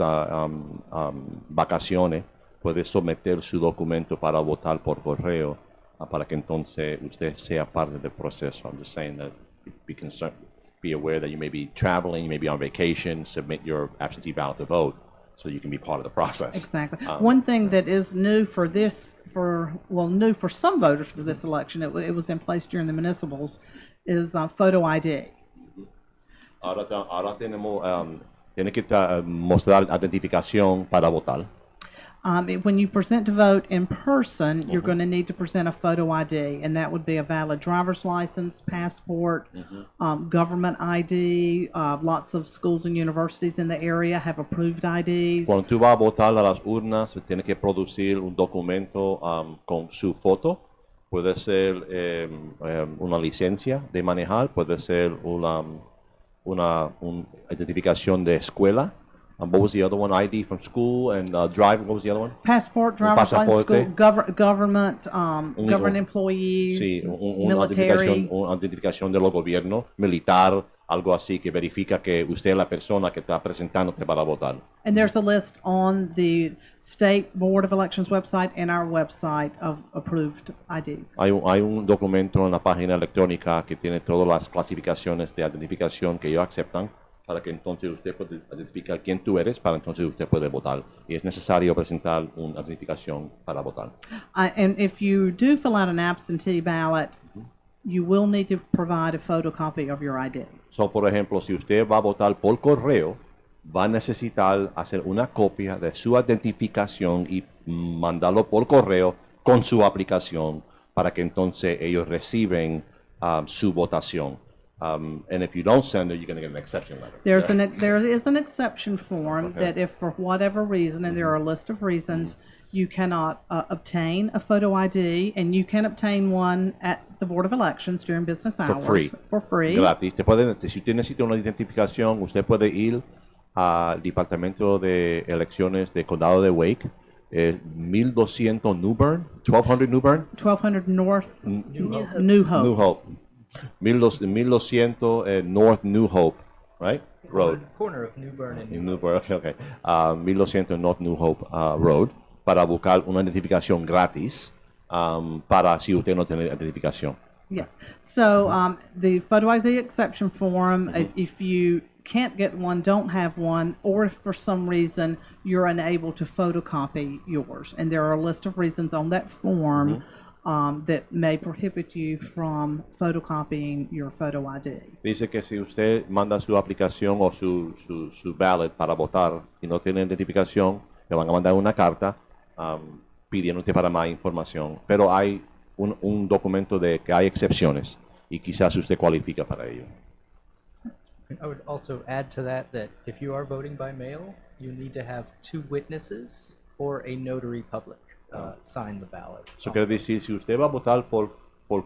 [SPEAKER 6] vacaciones, puede someter su documento para votar por correo, para que entonces usted sea parte del proceso. I'm just saying that be aware that you may be traveling, you may be on vacation, submit your absentee ballot to vote, so you can be part of the process.
[SPEAKER 7] Exactly. One thing that is new for new for some voters for this election, it was in place during the municipals, is photo ID.
[SPEAKER 6] Ahora tenemos, tiene que mostrar identificación para votar.
[SPEAKER 7] When you present to vote in person, you're going to need to present a photo ID, and that would be a valid driver's license, passport, government ID. Lots of schools and universities in the area have approved IDs.
[SPEAKER 6] Cuando tú vas a votar a las urnas, tienes que producir un documento con su foto. Puede ser una licencia de manejar, puede ser una identificación de escuela. What was the other one? ID from school and driving. What was the other one?
[SPEAKER 7] Passport, driver's license, school, government, government employees,
[SPEAKER 6] sí,
[SPEAKER 7] military.
[SPEAKER 6] Una identificación de los gobiernos, militar, algo así que verifica que usted es la persona que está presentándote para votar.
[SPEAKER 7] And there's a list on the State Board of Elections website and our website of approved IDs.
[SPEAKER 6] Hay un documento en la página electrónica que tiene todas las clasificaciones de identificación que ellos aceptan, para que entonces usted pueda identificar quién tú eres, para entonces usted puede votar. Y es necesario presentar una identificación para votar.
[SPEAKER 7] And if you do fill out an absentee ballot, you will need to provide a photocopy of your ID.
[SPEAKER 6] So, por ejemplo, si usted va a votar por correo, va a necesitar hacer una copia de su identificación y mandarlo por correo con su aplicación para que entonces ellos reciben su votación. And if you don't send it, you're going to get an exception letter.
[SPEAKER 7] There is an exception form that if for whatever reason, and there are a list of reasons, you cannot obtain a photo ID, and you can obtain one at the Board of Elections during business hours. For free.
[SPEAKER 6] Gratis. Si usted necesita una identificación, usted puede ir al Departamento de Elecciones de Condado de Wake, 1200 Newbern, 1200 Newbern?
[SPEAKER 7] 1200 North New Hope.
[SPEAKER 6] 1200 North New Hope, right? Road.
[SPEAKER 9] Corner of Newbern and
[SPEAKER 6] Newbern, okay. 1200 North New Hope Road, para buscar una identificación gratis para si usted no tiene identificación.
[SPEAKER 7] Yes. So the photo ID exception form, if you can't get one, don't have one, or if for some reason you're unable to photocopy yours, and there are a list of reasons on that form that may prohibit you from photocopying your photo ID.
[SPEAKER 6] Dice que si usted manda su aplicación o su ballot para votar y no tiene identificación, le van a mandar una carta pidiéndote para más información. Pero hay un documento de que hay excepciones y quizás usted cualifica para ello.
[SPEAKER 9] I would also add to that if you are voting by mail, you need to have 2 witnesses or a notary public sign the ballot.
[SPEAKER 6] Eso quiere decir, si usted va a votar por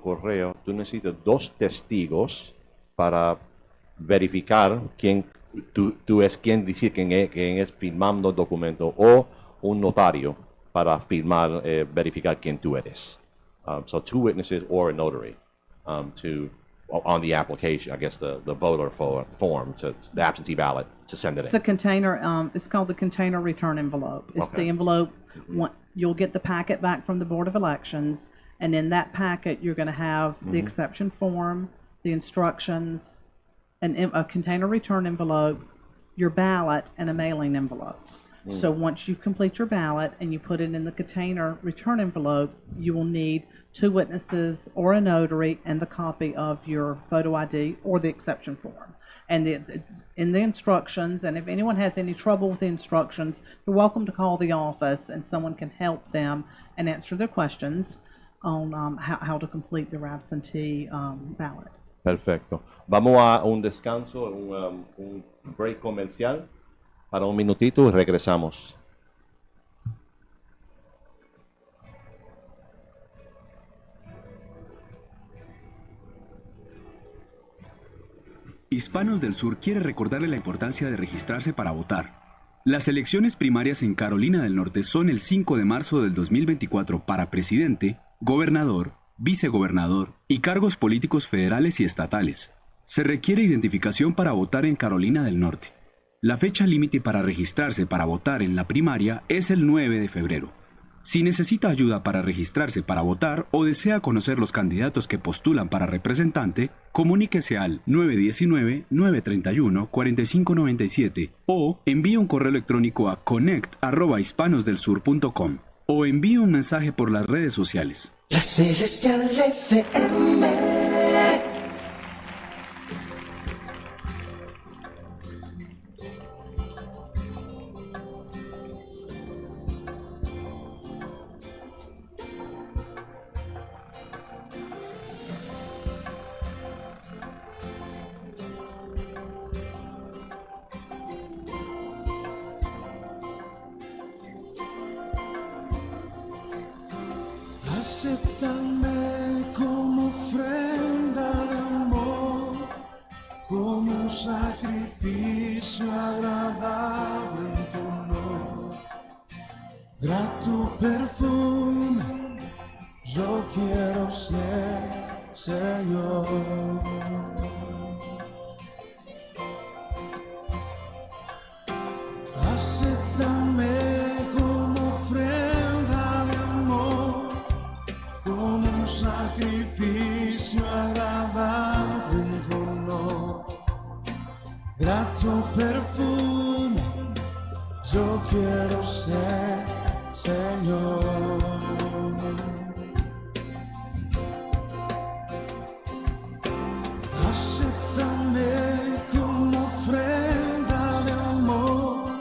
[SPEAKER 6] correo, tú necesitas 2 testigos para verificar quién tú es quién decir quién es firmando el documento, o un notario para firmar, verificar quién tú eres. So 2 witnesses or a notary on the application, I guess the voter form, the absentee ballot, to send it in.
[SPEAKER 7] The container, it's called the container return envelope. It's the envelope, you'll get the packet back from the Board of Elections, and in that packet you're going to have the exception form, the instructions, a container return envelope, your ballot, and a mailing envelope. So once you complete your ballot and you put it in the container return envelope, you will need 2 witnesses or a notary and the copy of your photo ID or the exception form. And it's in the instructions, and if anyone has any trouble with the instructions, you're welcome to call the office and someone can help them and answer their questions on how to complete their absentee ballot.
[SPEAKER 6] Perfecto. Vamos a un descanso, un break comercial. Para un minutito y regresamos.
[SPEAKER 10] Hispanos del Sur quiere recordarle la importancia de registrarse para votar. Las elecciones primarias en Carolina del Norte son el 5 de marzo del 2024 para presidente, gobernador, vicegobernador y cargos políticos federales y estatales. Se requiere identificación para votar en Carolina del Norte. La fecha límite para registrarse para votar en la primaria es el 9 de febrero. Si necesita ayuda para registrarse para votar o desea conocer los candidatos que postulan para representante, comuníquese al 919-931-4597 o envíe un correo electrónico a connect@hispanosdelsur.com o envíe un mensaje por las redes sociales.
[SPEAKER 11] La Celestial FM.
[SPEAKER 3] Acéptame como ofrenda de amor, como un sacrificio agradable en tu honor, grato perfume, yo quiero ser, Señor. Acéptame como ofrenda de amor, como un sacrificio agradable en tu honor, grato perfume, yo quiero ser, Señor. Acéptame como ofrenda de amor,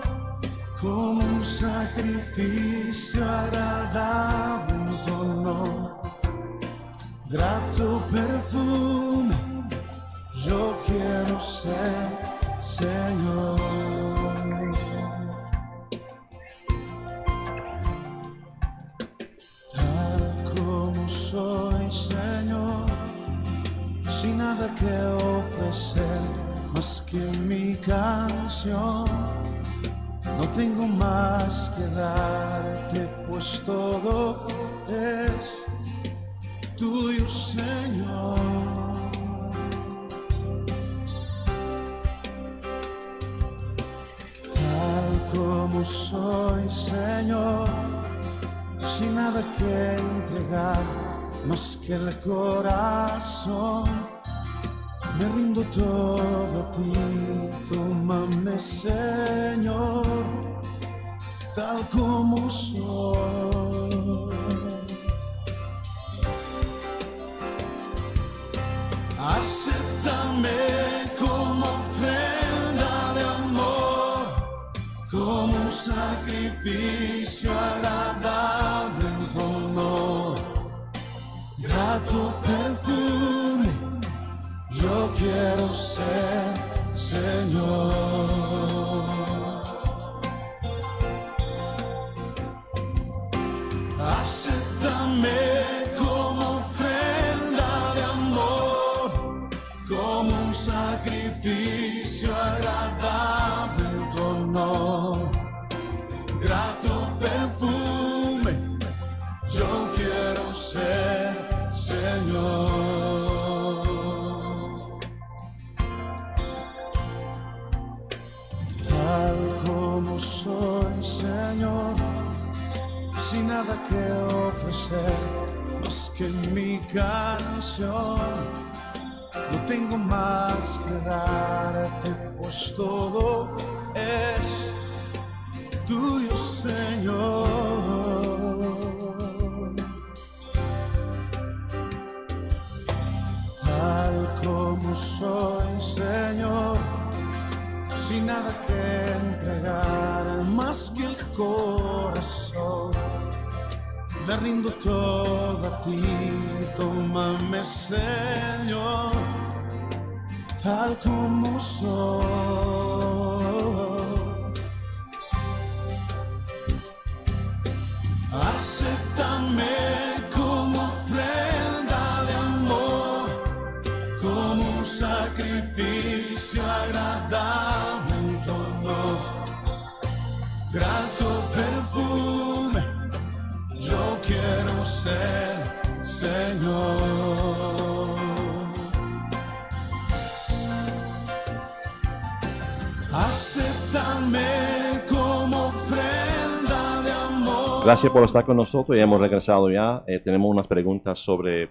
[SPEAKER 3] como un sacrificio agradable en tu honor, grato perfume, yo quiero ser, Señor. Tal como soy, Señor, sin nada que ofrecer más que mi canción. No tengo más que darte, pues todo es tuyo, Señor. Tal como soy, Señor, sin nada que entregar más que el corazón, me rindo todo a ti, tómame, Señor, tal como soy. Acéptame como ofrenda de amor, como un sacrificio agradable en tu honor, grato perfume, yo quiero ser, Señor. Acéptame como ofrenda de amor, como un sacrificio agradable en tu honor, grato perfume, yo quiero ser, Señor. Tal como soy, Señor, sin nada que ofrecer más que mi canción. No tengo más que darte, pues todo es tuyo, Señor. Tal como soy, Señor, sin nada que entregar más que el corazón, me rindo todo a ti, tómame, Señor, tal como soy. Acéptame como ofrenda de amor, como un sacrificio agradable en tu honor, grato perfume, yo quiero ser, Señor. Acéptame como ofrenda de amor.
[SPEAKER 6] Gracias por estar con nosotros y hemos regresado ya. Tenemos unas preguntas sobre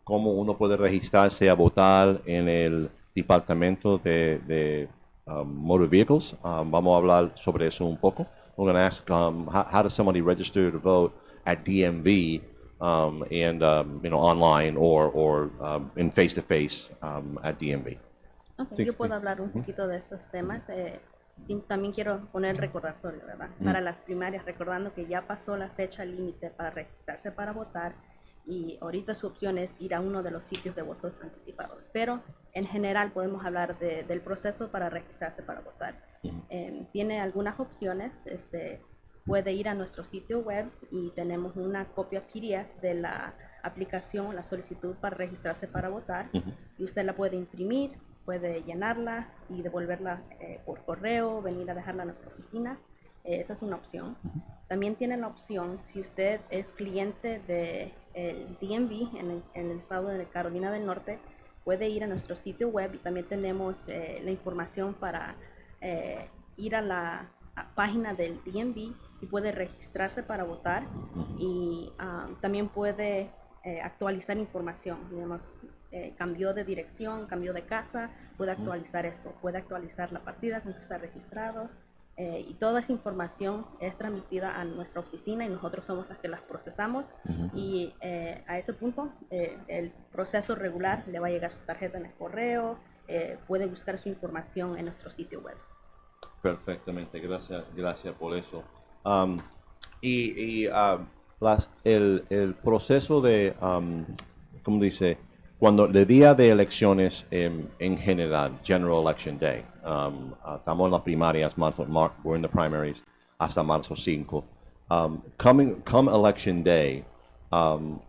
[SPEAKER 6] cómo uno puede registrarse a votar en el departamento de motor vehicles. Vamos a hablar sobre eso un poco. We're going to ask how does somebody register to vote at DMV and online or in face-to-face at DMV.
[SPEAKER 8] Okay,
[SPEAKER 6] Sí,
[SPEAKER 8] yo puedo
[SPEAKER 6] sí.
[SPEAKER 8] hablar un poquito de esos temas. Y también quiero poner recordatorio, ¿verdad? Para las primarias, recordando que ya pasó la fecha límite para registrarse para votar y ahorita su opción es ir a uno de los sitios de votos anticipados. Pero en general podemos hablar del proceso para registrarse para votar. Tiene algunas opciones. Puede ir a nuestro sitio web y tenemos una copia PDF de la aplicación, la solicitud para registrarse para votar, y usted la puede imprimir puede llenarla y devolverla por correo, venir a dejarla a nuestra oficina. Esa es una opción. También tiene la opción, si usted es cliente del DMV en el estado de Carolina del Norte, puede ir a nuestro sitio web y también tenemos la información para ir a la página del DMV y puede registrarse para votar y también puede actualizar información. Digamos, cambió de dirección, cambió de casa, puede actualizar eso, puede actualizar la partida con que está registrado. Y toda esa información es transmitida a nuestra oficina y nosotros somos los que las procesamos y a ese punto el proceso regular le va a llegar su tarjeta en el correo, puede buscar su información en nuestro sitio web.
[SPEAKER 6] Perfectamente, gracias por eso. El proceso de, ¿cómo dice? Cuando el día de elecciones en general, General Election Day, estamos en las primarias, we're in the primaries, hasta marzo 5. Come Election Day, can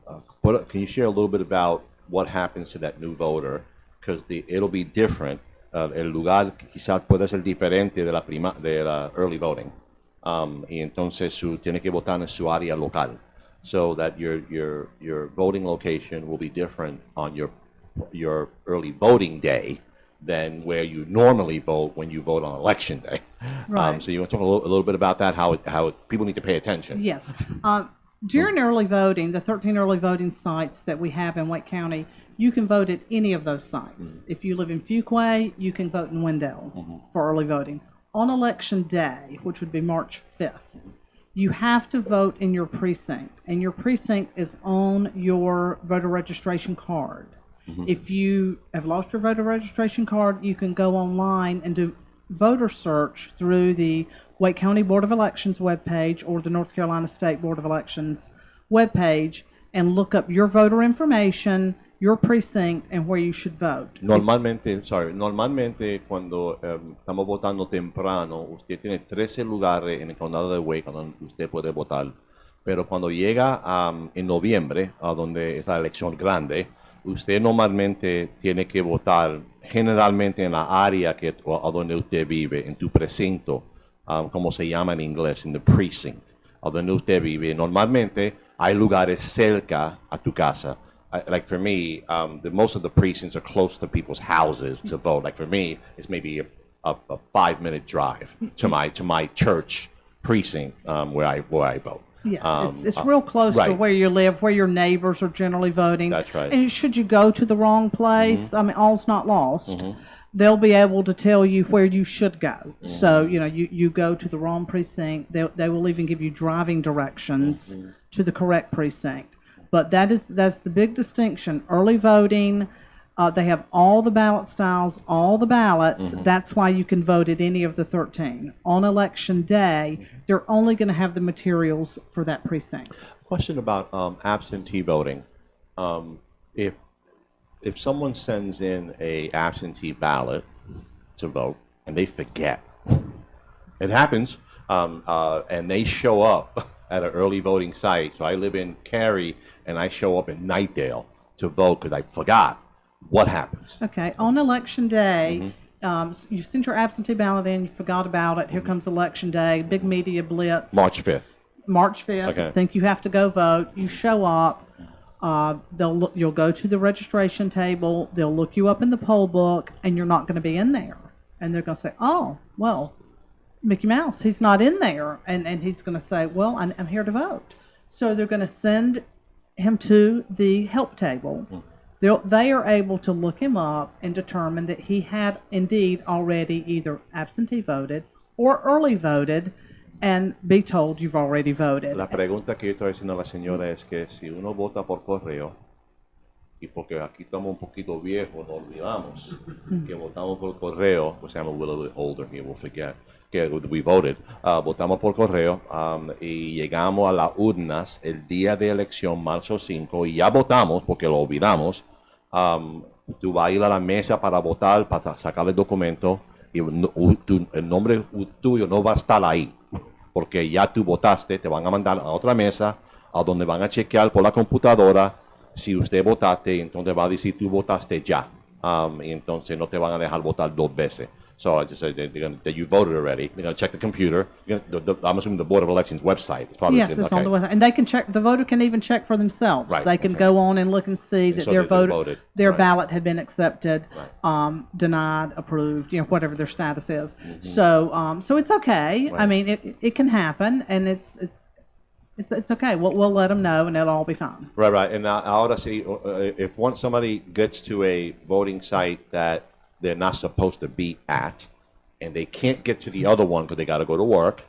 [SPEAKER 6] you share a little bit about what happens to that new voter? Because it'll be different. El lugar quizás puede ser diferente de la early voting. Y entonces tiene que votar en su área local. So that your voting location will be different on your early voting day than where you normally vote when you vote on election day.
[SPEAKER 7] Right.
[SPEAKER 6] So you want to talk a little bit about that, how people need to pay attention.
[SPEAKER 7] Yes. During early voting, the 13 early voting sites that we have in Wake County, you can vote at any of those sites. If you live in Fuquay, you can vote in Wendell for early voting. On election day, which would be March 5th, you have to vote in your precinct, and your precinct is on your voter registration card. If you have lost your voter registration card, you can go online and do voter search through the Wake County Board of Elections webpage or the North Carolina State Board of Elections webpage and look up your voter information, your precinct, and where you should vote.
[SPEAKER 6] Normalmente cuando estamos votando temprano, usted tiene 13 lugares en el condado de Wake donde usted puede votar. Pero cuando llega en noviembre, a donde es la elección grande, usted normalmente tiene que votar generalmente en la área a donde usted vive, en tu precinto, como se llama en inglés, en the precinct, a donde usted vive. Normalmente hay lugares cerca a tu casa. Like for me, most of the precincts are close to people's houses to vote. Like for me, it's maybe a 5-minute drive to my church precinct where I vote.
[SPEAKER 7] Yes, it's real close to where you live, where your neighbors are generally voting.
[SPEAKER 6] That's right.
[SPEAKER 7] And should you go to the wrong place, I mean, all's not lost. They'll be able to tell you where you should go. So, you go to the wrong precinct, they will even give you driving directions to the correct precinct. But that's the big distinction. Early voting, they have all the ballot styles, all the ballots. That's why you can vote at any of the 13. On election day, they're only going to have the materials for that precinct.
[SPEAKER 6] Question about absentee voting. If someone sends in a absentee ballot to vote and they forget, it happens, and they show up at an early voting site. So I live in Cary, and I show up in Nightdale to vote because I forgot. What happens? Okay,
[SPEAKER 7] on election day, you sent your absentee ballot in, you forgot about it. Here comes election day, big media blitz.
[SPEAKER 6] March 5th.
[SPEAKER 7] March 5th.
[SPEAKER 6] Okay.
[SPEAKER 7] Think you have to go vote. You show up. You'll go to the registration table. They'll look you up in the poll book, and you're not going to be in there. And they're going to say, "Oh, well, Mickey Mouse, he's not in there," and he's going to say, "Well, I'm here to vote." So they're going to send him to the help table. They are able to look him up and determine that he had indeed already either absentee voted or early voted, and be told you've already voted.
[SPEAKER 6] La pregunta que yo estoy haciendo a la señora es que si uno vota por correo, y porque aquí estamos un poquito viejos, nos olvidamos que votamos por correo, pues I'm a little bit older here, we'll forget, que we voted, votamos por correo y llegamos a las urnas el día de elección, marzo 5, y ya votamos porque lo olvidamos. Tú vas a ir a la mesa para votar, para sacar el documento, y el nombre tuyo no va a estar ahí, porque ya tú votaste. Te van a mandar a otra mesa, a donde van a chequear por la computadora si usted votaste, entonces va a decir tú votaste ya. y entonces no te van a dejar votar 2 veces. So I just said that you voted already. They're going to check the computer. I'm assuming the Board of Elections website. It's probably
[SPEAKER 7] yes, it's on the website, and they can check. The voter can even check for themselves.
[SPEAKER 6] Right,
[SPEAKER 7] They can go on and look and see that
[SPEAKER 6] so
[SPEAKER 7] their
[SPEAKER 6] that they
[SPEAKER 7] vote,
[SPEAKER 6] voted.
[SPEAKER 7] their
[SPEAKER 6] Right.
[SPEAKER 7] ballot had been accepted,
[SPEAKER 6] Right.
[SPEAKER 7] Denied, approved, whatever their status is. So it's okay. I
[SPEAKER 6] Right.
[SPEAKER 7] mean, it can happen, and it's okay. We'll let them know, and it'll all be fine.
[SPEAKER 6] Right. And ahora sí, if somebody gets to a voting site that they're not supposed to be at, and they can't get to the other one because they got to go to work,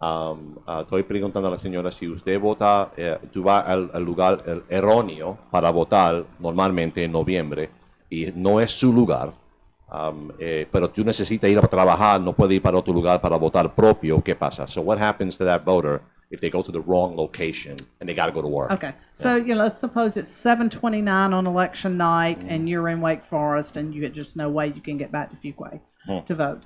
[SPEAKER 6] estoy preguntando a la señora si usted vota, tú vas al lugar erróneo para votar normalmente en noviembre y no es su lugar, pero tú necesitas ir a trabajar, no puede ir para otro lugar para votar propio, ¿qué pasa? So what happens to that voter if they go to the wrong location and they got to go to work?
[SPEAKER 7] Okay, so let's suppose it's 7:29 on election night, and you're in Wake Forest, and you just no way you can get back to Fuquay to vote.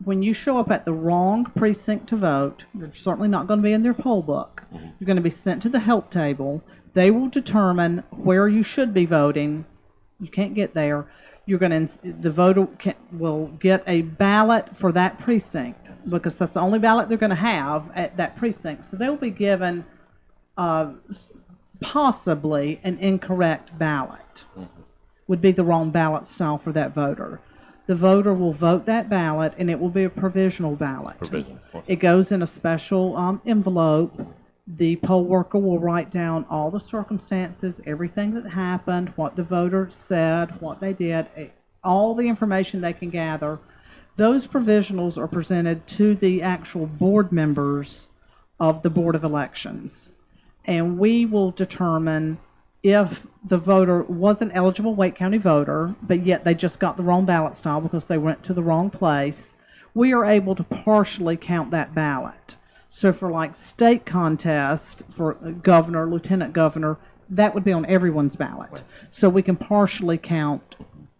[SPEAKER 7] When you show up at the wrong precinct to vote, you're certainly not going to be in their poll book. You're going to be sent to the help table. They will determine where you should be voting. You can't get there. The voter will get a ballot for that precinct, because that's the only ballot they're going to have at that precinct. So they'll be given possibly an incorrect ballot. Would be the wrong ballot style for that voter. The voter will vote that ballot, and it will be a provisional ballot. It goes in a special envelope. The poll worker will write down all the circumstances, everything that happened, what the voter said, what they did, all the information they can gather. Those provisionals are presented to the actual board members of the Board of Elections. And we will determine if the voter was an eligible Wake County voter, but yet they just got the wrong ballot style because they went to the wrong place. We are able to partially count that ballot. So for like state contest, for governor, lieutenant governor, that would be on everyone's ballot. So we can partially count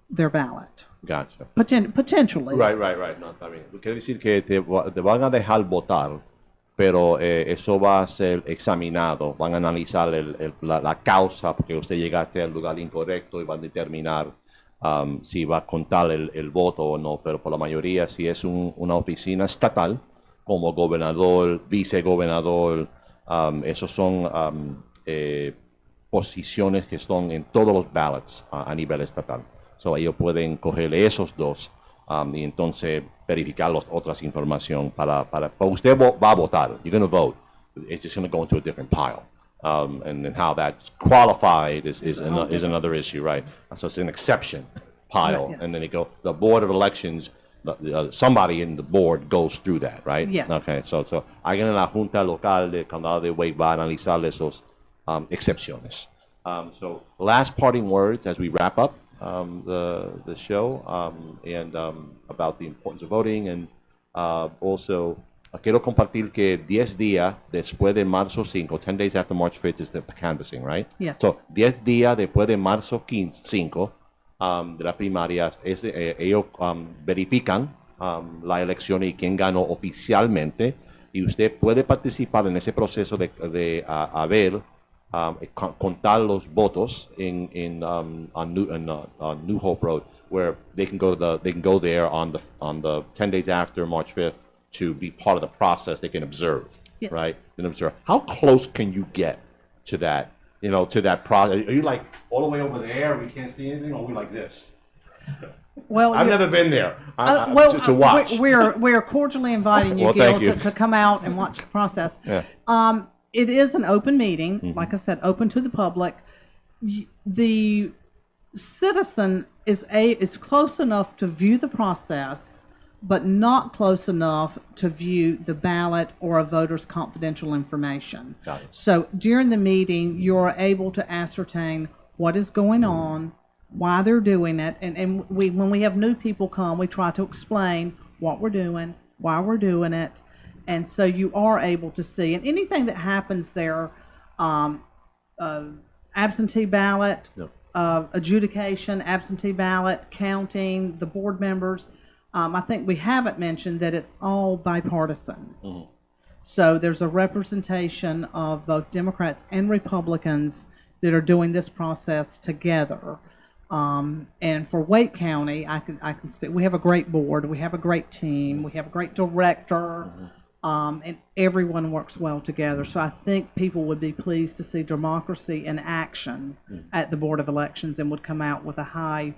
[SPEAKER 7] their ballot.
[SPEAKER 6] Gotcha.
[SPEAKER 7] Potentially.
[SPEAKER 6] Right. No, está bien. Quiere decir que te van a dejar votar, pero eso va a ser examinado. Van a analizar la causa porque usted llegaste al lugar incorrecto y van a determinar si va a contar el voto o no. Pero por la mayoría, si es una oficina estatal, como gobernador, vicegobernador, esos son posiciones que están en todos los ballots a nivel estatal. So ellos pueden coger esos dos y entonces verificar las otras información para usted va a votar. You're going to vote. It's just going to go into a different pile. And then how that's qualified is another issue, right? So it's an exception pile.
[SPEAKER 7] Yes.
[SPEAKER 6] And then the Board of Elections, somebody in the board goes through that, right?
[SPEAKER 7] Yes.
[SPEAKER 6] Okay, so alguien en la Junta Local de Condado de Wake va a analizar esos excepciones. So last parting words as we wrap up the show and about the importance of voting, and also quiero compartir que 10 días después de marzo 5, 10 days after March 5th is the canvassing, right?
[SPEAKER 7] Yes.
[SPEAKER 6] So 10 días después de marzo 5 de las primarias, ellos verifican la elección y quién ganó oficialmente, y usted puede participar en ese proceso de ver contar los votos on New Hope Road, where they can go there on the 10 days after March 5th to be part of the process. They can observe,
[SPEAKER 7] yes.
[SPEAKER 6] Right? And observe. How close can you get to that? To that process? Are you like all the way over there? We can't see anything, or are we like this?
[SPEAKER 7] Well,
[SPEAKER 6] I've never been there to watch.
[SPEAKER 7] We're cordially inviting you,
[SPEAKER 6] Well,
[SPEAKER 7] Gil,
[SPEAKER 6] thank you.
[SPEAKER 7] to come out and watch the process.
[SPEAKER 6] Yeah.
[SPEAKER 7] It is an open meeting, like I said, open to the public. The citizen is close enough to view the process, but not close enough to view the ballot or a voter's confidential information.
[SPEAKER 6] Got it.
[SPEAKER 7] So during the meeting, you're able to ascertain what is going on, why they're doing it, and when we have new people come, we try to explain what we're doing, why we're doing it, and so you are able to see. And anything that happens there, absentee ballot,
[SPEAKER 6] Yep.
[SPEAKER 7] Adjudication, absentee ballot, counting, the board members, I think we haven't mentioned that it's all bipartisan.
[SPEAKER 6] Mm-hmm.
[SPEAKER 7] So there's a representation of both Democrats and Republicans that are doing this process together. And for Wake County, I can speak. We have a great board. We have a great team. We have a great director. And everyone works well together. So I think people would be pleased to see democracy in action at the Board of Elections and would come out with a high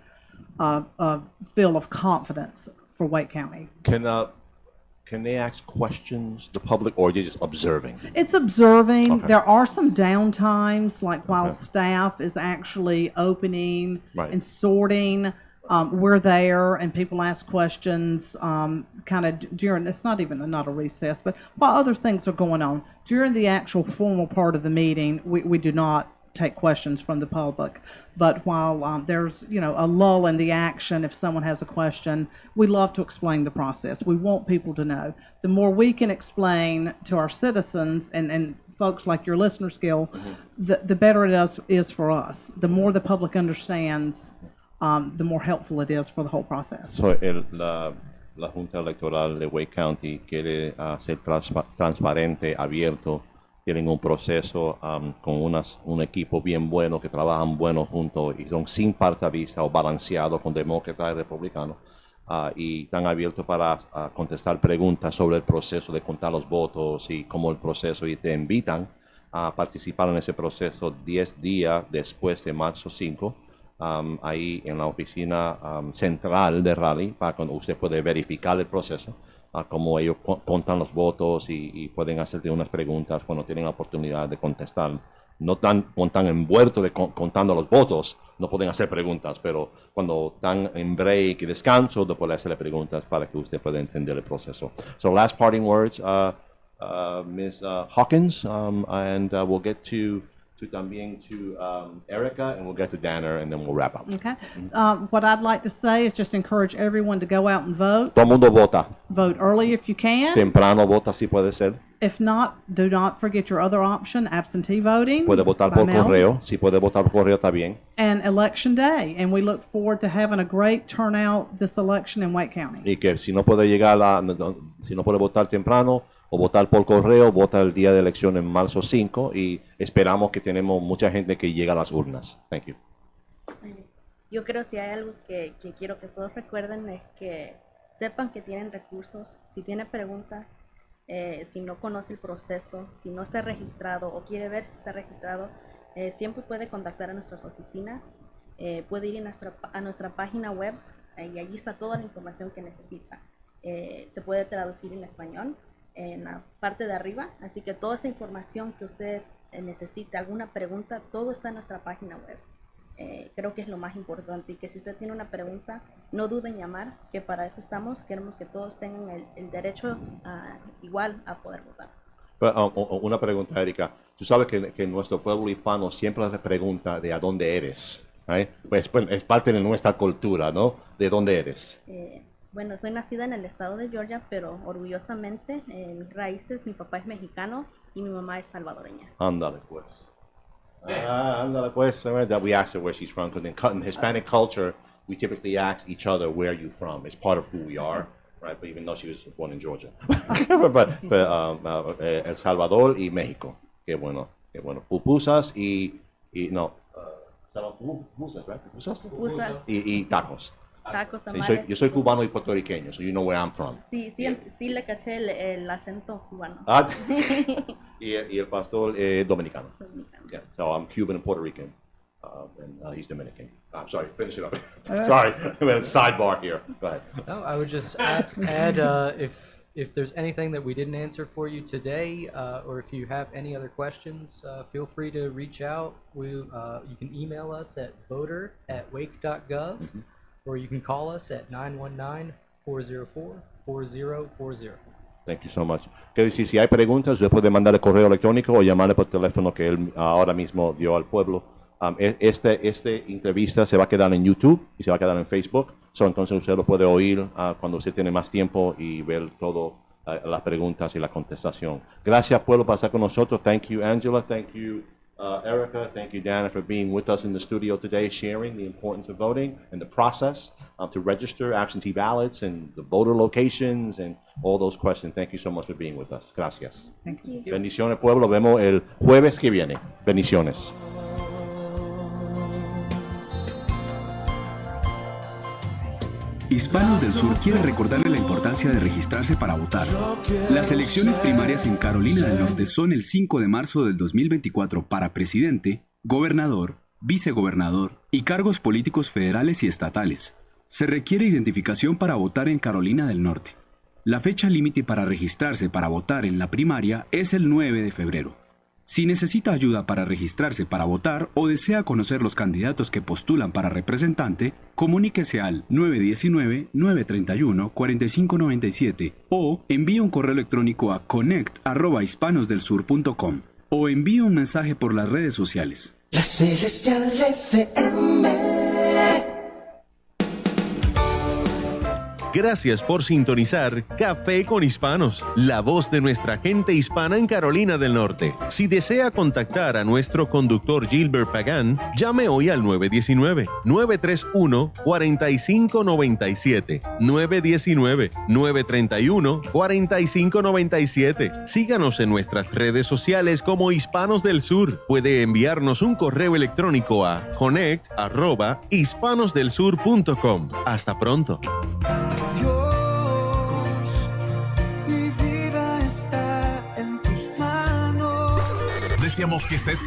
[SPEAKER 7] feel of confidence for Wake County.
[SPEAKER 6] Can they ask questions, the public, or are they just observing?
[SPEAKER 7] It's observing.
[SPEAKER 6] Okay.
[SPEAKER 7] There are some downtimes, like while staff is actually opening and sorting. We're there, and people ask questions kind of during, it's not a recess, but while other things are going on. During the actual formal part of the meeting, we do not take questions from the public. But while there's, a lull in the action, if someone has a question, we love to explain the process. We want people to know. The more we can explain to our citizens and folks like your listeners, Gil, the better it is for us. The more the public understands, the more helpful it is for the whole process.
[SPEAKER 6] So la Junta Electoral de Wake County quiere ser transparente, abierto. Tienen un proceso con un equipo bien bueno que trabajan bueno juntos y son sin partidista o balanceados con demócratas y republicanos y están abiertos para contestar preguntas sobre el proceso de contar los votos y cómo el proceso, y te invitan a participar en ese proceso 10 días después de marzo 5 ahí en la oficina central de Raleigh, para cuando usted puede verificar el proceso. Cómo ellos contan los votos y pueden hacerte unas preguntas cuando tienen la oportunidad de contestar. No tan envueltos de contando los votos, no pueden hacer preguntas, pero cuando están en break y descanso, no pueden hacerle preguntas para que usted pueda entender el proceso. So last parting words, Ms. Hawkins, and we'll get to Erica, and we'll get to Danner, and then we'll wrap up.
[SPEAKER 7] Okay. What I'd like to say is just encourage everyone to go out and vote.
[SPEAKER 6] Todo el mundo vota.
[SPEAKER 7] Vote early if you can.
[SPEAKER 6] Temprano vota si puede ser.
[SPEAKER 7] If not, do not forget your other option, absentee voting.
[SPEAKER 6] Puede votar por correo. Si puede votar por correo, está bien.
[SPEAKER 7] And election day. And we look forward to having a great turnout this election in Wake County.
[SPEAKER 6] Y que si no puede si no puede votar temprano, o votar por correo, vota el día de elección en marzo 5 y esperamos que tenemos mucha gente que llega a las urnas. Thank you.
[SPEAKER 8] Yo creo si hay algo que quiero que todos recuerden es que sepan que tienen recursos. Si tiene preguntas, si no conoce el proceso, si no está registrado o quiere ver si está registrado, siempre puede contactar a nuestras oficinas, puede ir a nuestra página web y allí está toda la información que necesita. Se puede traducir en español en la parte de arriba, así que toda esa información que usted necesite, alguna pregunta, todo está en nuestra página web. Creo que es lo más importante, y que si usted tiene una pregunta, no duden en llamar, que para eso estamos. Queremos que todos tengan el derecho igual a poder votar.
[SPEAKER 6] Una pregunta, Erika. Tú sabes que nuestro pueblo hispano siempre le pregunta de a dónde eres, ¿right? Pues es parte de nuestra cultura, ¿no? ¿De dónde eres?
[SPEAKER 8] Bueno, soy nacida en el estado de Georgia, pero orgullosamente, mis raíces, mi papá es mexicano y mi mamá es salvadoreña.
[SPEAKER 6] Ándale, pues. Ándale, pues. That we asked her where she's from, because in Hispanic culture, we typically ask each other, where are you from? It's part of who we are, right? But even though she was born in Georgia. El Salvador y México. Qué bueno, qué bueno. Pupusas pupusas, right? Pupusas. Y tacos.
[SPEAKER 8] Tacos,
[SPEAKER 6] Sí,
[SPEAKER 8] tamales.
[SPEAKER 6] yo soy cubano y puertorriqueño, so you know where I'm from.
[SPEAKER 8] Sí, le caché el acento cubano.
[SPEAKER 6] Y el pastor dominicano. Yeah, so I'm Cuban and Puerto Rican, and he's Dominican. I'm sorry, finish it up. Sorry, we had a sidebar here. Go ahead.
[SPEAKER 9] No, I would just add if there's anything that we didn't answer for you today, or if you have any other questions, feel free to reach out. You can email us at voter@wake.gov. Or you can call us at 919-404-4040.
[SPEAKER 6] Thank you so much. Quiero decir, si hay preguntas, usted puede mandar el correo electrónico o llamarle por teléfono que él ahora mismo dio al pueblo. Esta entrevista se va a quedar en YouTube y se va a quedar en Facebook. Entonces usted lo puede oír cuando usted tiene más tiempo y ver todo las preguntas y la contestación. Gracias, pueblo, por estar con nosotros. Thank you, Angela. Thank you, Erica. Thank you, Dana, for being with us in the studio today, sharing the importance of voting and the process to register absentee ballots and the voter locations and all those questions. Thank you so much for being with us. Gracias.
[SPEAKER 7] Thank you.
[SPEAKER 6] Bendiciones, pueblo. Vemos el jueves que viene. Bendiciones.
[SPEAKER 10] Hispanos del Sur quiere recordarle la importancia de registrarse para votar. Las elecciones primarias en Carolina del Norte son el 5 de marzo del 2024 para presidente, gobernador, vicegobernador y cargos políticos federales y estatales. Se requiere identificación para votar en Carolina del Norte. La fecha límite para registrarse para votar en la primaria es el 9 de febrero. Si necesita ayuda para registrarse para votar o desea conocer los candidatos que postulan para representante, comuníquese al 919-931-4597 o envíe un correo electrónico a connect@hispanosdelsur.com o envíe un mensaje por las redes sociales.
[SPEAKER 11] La Celestial FM.
[SPEAKER 5] Gracias por sintonizar Café con Hispanos, la voz de nuestra gente hispana en Carolina del Norte. Si desea contactar a nuestro conductor Gilbert Pagán, llame hoy al 919-931-4597. 919-931-4597. Síganos en nuestras redes sociales como Hispanos del Sur. Puede enviarnos un correo electrónico a connect@hispanosdelsur.com. Hasta pronto.
[SPEAKER 12] Deseamos que estés